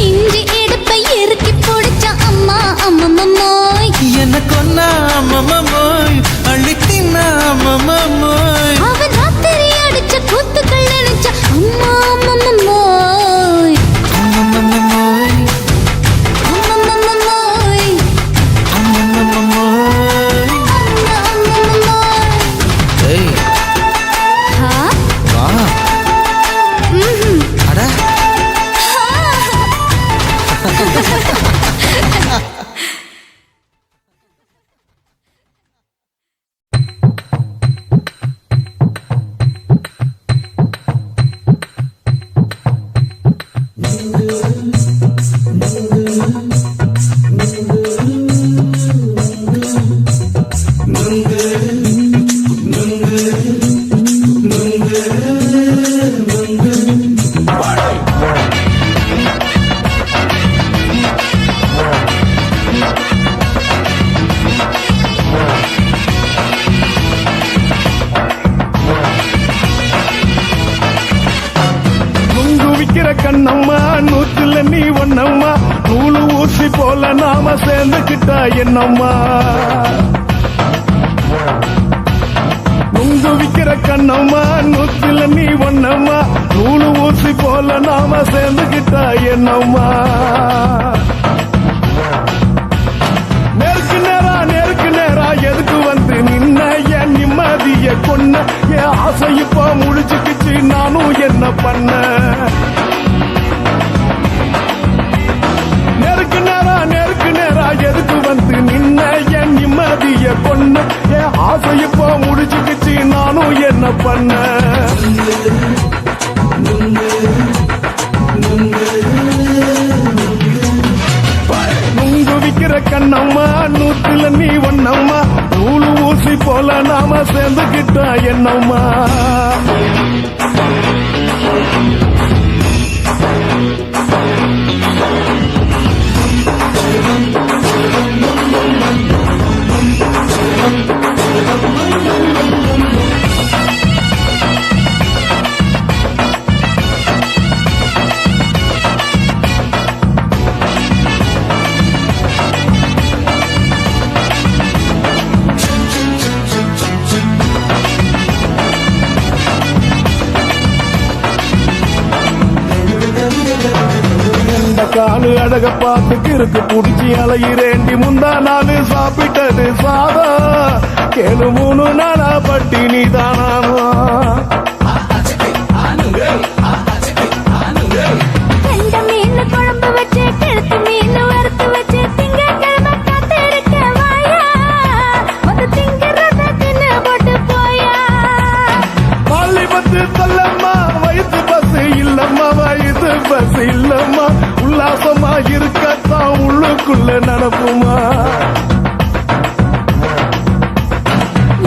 இஞ்சி இடுப்பை இறுக்கி பிடிச்ச அம்மா அம்மம்மோய் என்ன கொன்னா அம்மம்மோய் அள்ளி தின்னா அம்மம்மோய் அவன் ராத்திரி அடிச்ச குத்துக்கள் நினைச்ச அம்மா அம்மம்மோய் அம்மம்மோய் அம்மம்மோய் அம்மம்மோய் அம்மம்மோய் ஏய் ஹா வா அட கண்ணம்மா நூற்றுல நீ ஒன்னம்மா நூலு ஊசி போல நாம சேர்ந்துக்கிட்டா என்னம்மா நுங்கு விக்கிற கண்ணம்மா நூற்றுல நீ ஒன்னம்மா நூலு ஊசி போல நாம சேர்ந்துக்கிட்டா என்னம்மா பண்ண நெருக்கு நேரா எதுக்கு வந்து நின்ன என் நிம்மதிய கொன்ன என் ஆசை இப்போ முடிச்சுக்கிச்சு நானும் என்ன பண்ண நுங்கு விக்கிற கண்ணம்மா நூத்துல நீ ஒன்னம்மா நூலு ஊசி போல நாம சேர்ந்துகிட்டா என்னம்மா காலு அழக பார்த்துக்கு இருக்கு புடிச்சி அலையிறேண்டி முந்தா நாலு சாப்பிட்டது சாதா கேளு 3 நாளா பட்டினி தானாமா மீன் குழம்பு வச்சு கெடுத்து மீன் வறுத்து வச்சு திங்கக்கிழமை காத்திருக்க வாயா வந்து திங்கிறத தின்னு போட்டு போயா பள்ளி பத்து தள்ளம்மா வயசு பஸ் இல்லம்மா வயசு பஸ் இல்லம்மா உல்லாசமா இருக்கத்தான் உள்ளுக்குள்ள நடப்புமா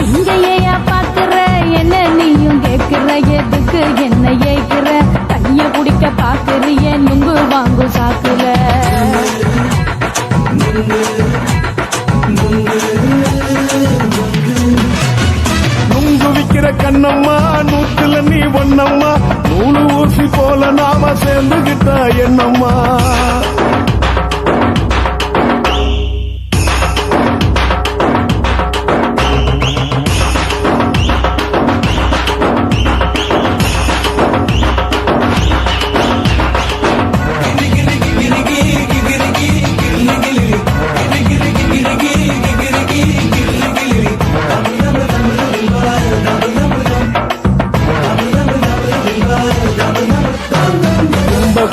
இங்க ஏயா பாக்குற என்ன நீயும் கேக்குற எதுக்கு என்ன ஏய்க்கிற கைய குடிக்க பாக்குறிய நுங்கு வாங்கு சாக்குற நுங்கு விக்கிற கண்ணம்மா நூத்துல நீ ஒன்னம்மா நூலு ஊசி போல நாம சேர்ந்துகிட்டா என்னம்மா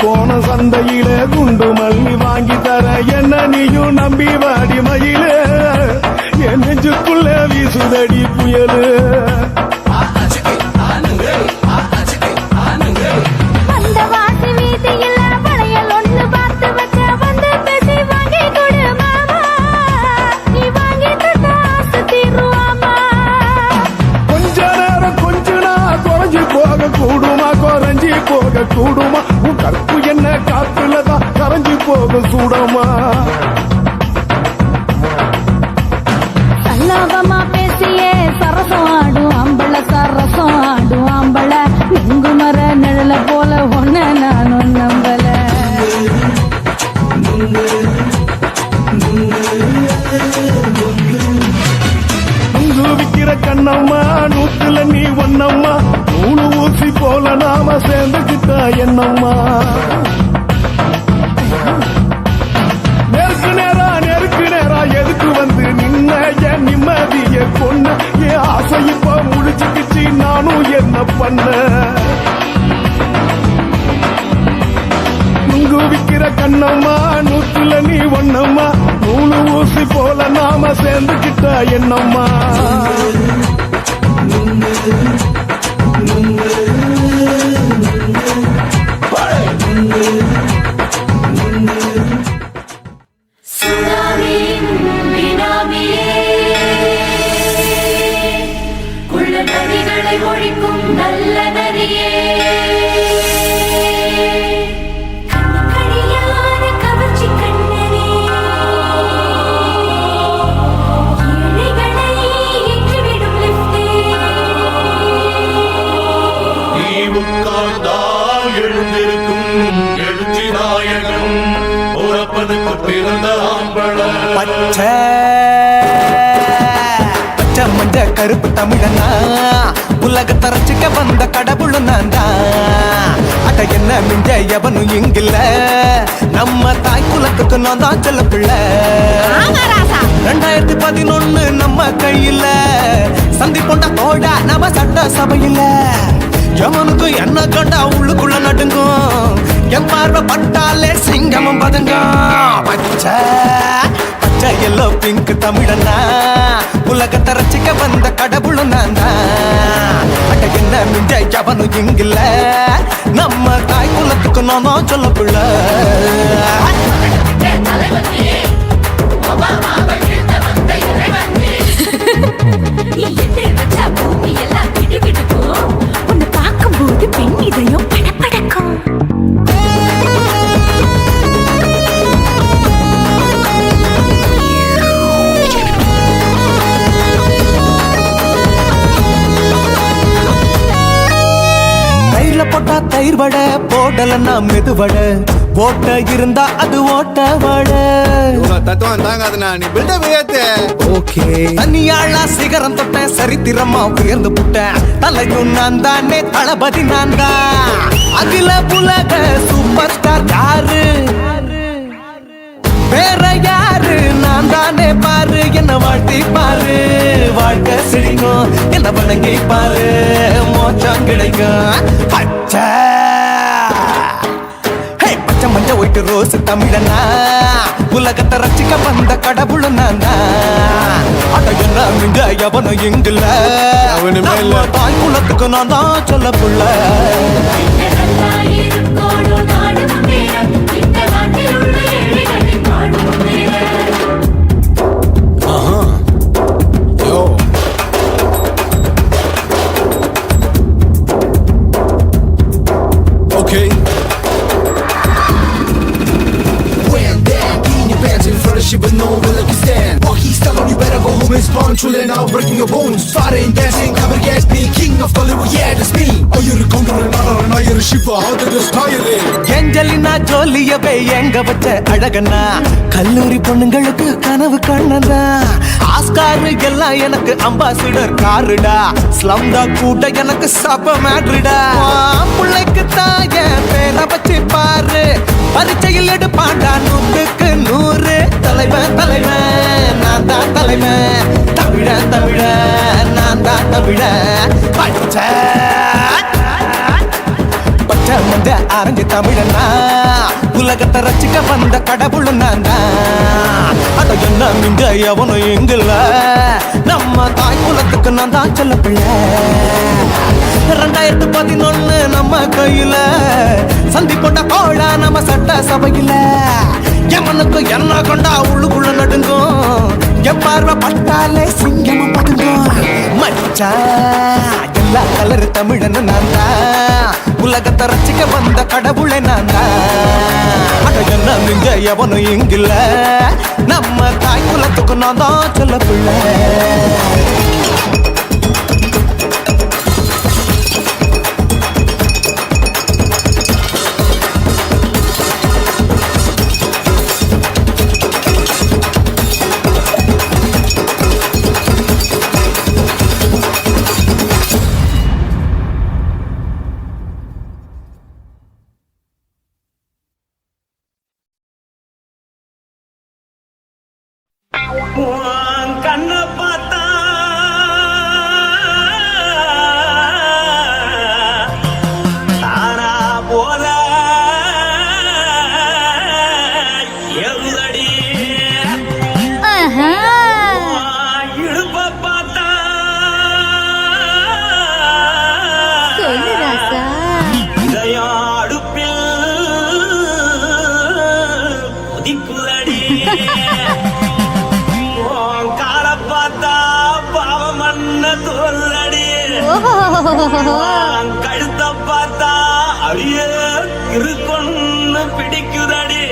கோண சந்தையில குண்டு மல்லி வாங்கி தர என்ன நீயும் நம்பி வாடி மயிலே என் நெஞ்சுக்குள்ள வீசுதடி புயலு அந்த வாசி வீதியில வளையல் ஒண்ணு பார்த்து வச்ச வந்து பேசி வாங்கி கொடு மாமா நீ வாங்கி தந்த ஆசை தீருவாமா கொஞ்ச நேரம் கொஞ்ச நான் குறைஞ்சி போக கூடுமா குறைஞ்சி போக கூடுமா உன் கற்பு என்ன காத்துலதான் கரைஞ்சி போக சூடமா சல்லாபமா பேசியே சரசம் ஆடும் அம்பள சரசம் ஆடும் அம்பள நுங்கு மர நிழல போல ஒன்ன நானும் நம்பல நுங்கு விக்கிற கண்ணம்மா நூத்துல நீ ஒன்னம்மா நூலு ஊசி போல நாம சேர்ந்துகிட்டா என்னம்மா நெருக்கு நேரா எதுக்கு வந்து நின்ன என் நிம்மதிய கொன்ன என் ஆசை இப்ப முடிச்சுக்கிச்சு நானும் என்ன பண்ண நுங்கு விக்கிற கண்ணம்மா நூத்துல நீ ஒன்னம்மா நூலு ஊசி போல நாம சேர்ந்துகிட்டா என்னம்மா ஒழிக்கும் நல்ல நரியே கவர்ச்சி கண்ணனே ஏழைகளை ஏற்றிவிடும் லிப்டே நீ உட்கார்ந்தால் எழுந்திருக்கும் எழுச்சி நாயகன் உறப்பனுக்கு பிறந்த ஆம்பள பச்சை மஞ்ச கருப்பு தமிழனா உலகத்தை ரசிக்க வந்த கடவுள் நான் தான் அட என்ன மிஞ்ச எவனும் இங்கில்ல நம்ம தாய் குலத்துக்கு நான் தான் செல்ல பிள்ளை 2011 நம்ம கையில சந்தி போட்ட தோட நம்ம சட்ட சபையில எவனுக்கும் என்ன கண்டா உள்ளுக்குள்ள நடுங்கும் என் பார்வை பட்டாலே சிங்கமும் பதுங்கும் பச்சை பச்சை எல்லோ பிங்க் தமிழனா உலகத்தை ரசிக்க வந்த கடவுளும் நான் தான் அட்ட என்ன மிஞ்ச எவனும் இங்கில்ல நம்ம தாய் குலத்துக்கு நான் சொல்ல புள்ள உன்னை பார்க்கும்போது பெண் இதயம் படபடக்கும் தயிர்ல போட்டா தயிர் வடை போடலன்னா மெதுவடை ஓட்ட இருந்தா அது ஓட்ட வடை தத்துவம் தாங்காதுண்ணா நீ பில்டப் ஏத்து ஓகே தனியாளா சிகரம் தொட்ட சரித்திரமா உயர்ந்து புட்டேன் தலையும் நான் தானே தளபதி நான் தான் அகில உலக சூப்பர் ஸ்டார் யாரு வேற யாரு நான் தானே பாரு என்ன வாழ்த்தி பாரு வாழ்க்கை சிரிக்கும் என்ன வணங்கி பாரு மோச்சம் கிடைக்கும் பச்சை பச்சை மஞ்ச ஒயிட்டு ரோஸ் தமிழனா உலகத்தை ரசிக்க வந்த கடவுளும் நான் தான் அட என்ன மிஞ்ச எவனும் இங்குல தாய் குலத்துக்கு நான் தான் சொல்ல புள்ள Okay. When that in your pants in front of shit but no one like you stand. Walk he's telling you better go home and spawn. Chillin' out, breaking your bones. Fighting, dancing, cover gas, me king of Hollywood, yeah, that's me. Oh, you're a counter and not you're a shipper. How did this tire it? Angelina ஜோலியவே எங்க வச்ச அழகனா கல்லூரி பொண்ணுங்களுக்கு கனவு கண்ணதா Oscar எல்லாம் எனக்கு ambassador காருடா ஸ்லம்டா கூட எனக்கு சப்ப மேட்ருடா பிள்ளைக்கு தாய பேரை வச்சு பாரு பரீட்சையில் எடுப்பாண்டா 100க்கு 100 தலைவன் தலைவன் நான் தான் தலைவன் தமிழன் தமிழன் நான் தான் தமிழன் பச்சை பச்சை மஞ்ச ஆரஞ்சு தமிழனா உலகத்தை ரசிக்க வந்த கடவுளும் நான் தான் அட என்ன மிஞ்ச எவனும் எங்குல நம்ம தாய் குலத்துக்கு நான் தான் சொல்ல பிள்ளை 2011 நம்ம கையில சந்தி கொண்ட கோழ நம்ம சட்ட சபையில எமனுக்கு என்ன கொண்டா உள்ளுக்குள்ள நடுங்கும் என் பார்வை பட்டாலே சிங்கமும் படுங்கும் மச்சா எல்லா கலர் தமிழன்னு நான் தான் உலகத்தை ரசிக்க வந்த கடவுளை நான் தான் அட என்ன மிஞ்ச எவனும் இங்கில்ல நம்ம தாய் குலத்துக்கு நான் தான் சொல்ல பிள்ளை கண்ண பார்த்தா தானா போல எருதடி இடுப்ப பார்த்தா இதயம் அடுப்பில் கொதிக்குதடி கழுத்த பார்த்தா அழிய இருக்குன்னு பிடிக்குதடி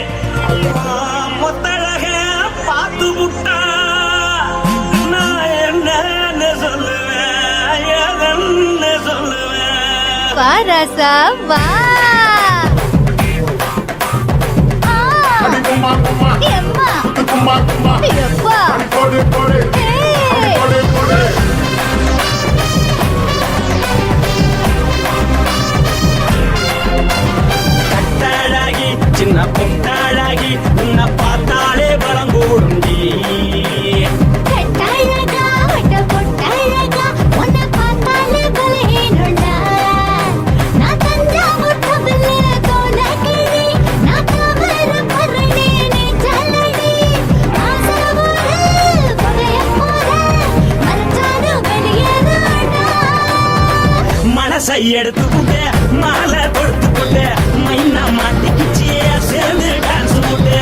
மொத்தழக பார்த்து புட்டா நான் என்ன சொல்லுவேன் எதன்னு சொல்லுவேன் பாராசா வா சின்ன பொட்டாளாகி உன்னை பார்த்தாலே பலங்கூடும் எடுத்து புட்டு மாலை கொடுத்து புட்டு மைனா மாட்டிக்கிச்சு சேர்ந்து டான்ஸ் போட்டு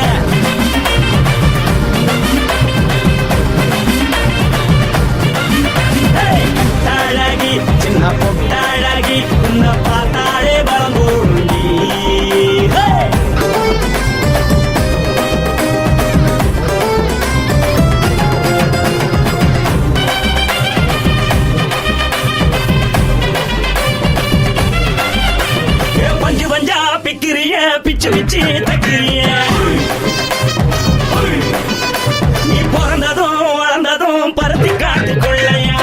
அழகி சின்ன பொட்டழகி உன்னை பார்த்தாலே பலம் கூடுண்டி பஞ்சு பஞ்சா பிக்கிறிய பிச்சு பிச்சு தக்கிறிய நீ பிறந்ததும் வளர்ந்ததும் பருத்தி காட்டு கொள்ளையா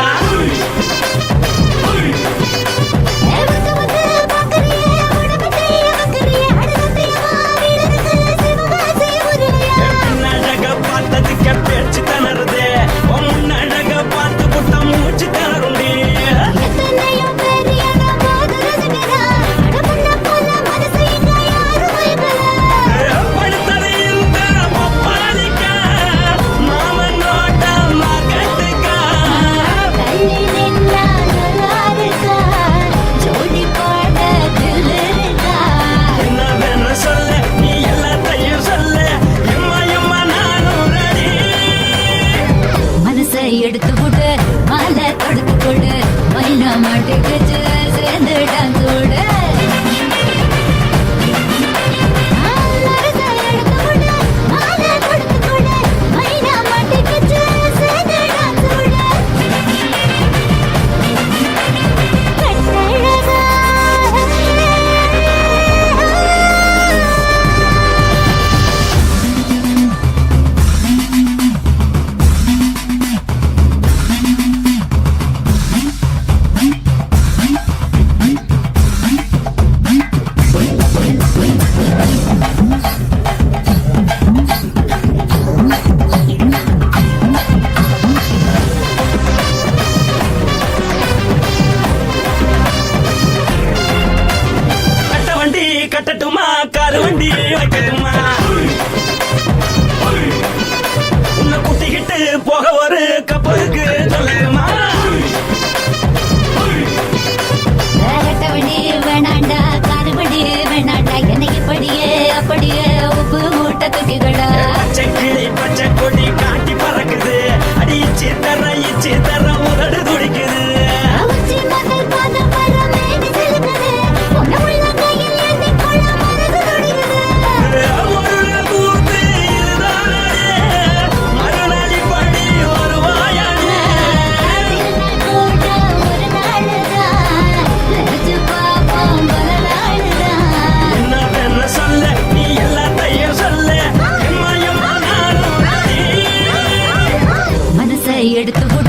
அழக பார்த்ததுக்கு பேச்சு தளருது அழக பார்த்து புட்ட மூச்சு தளருண்டி எடுத்து போட்டு மாலை தொடுத்து கொடு மைனா மாட்டுக்கு சேர்ந்து டான்ஸ் ஓடு கட்டட்டுமா காரு வண்டி வைக்கட்டுமா உன்னை குட்டிக்கிட்டு போக ஒரு கப்பலுக்கு சொல்லட்டுமா வண்டி வேணாண்டா காருபடி வேணாண்டா என்னைக்கு படியே அப்படியே உப்பு மூட்டை தூக்கிக்கடா பச்சை கிளி பச்சை கொடி காட்டி பறக்குது அடி இச்சி தர உதடு துடிக்குது எடுத்து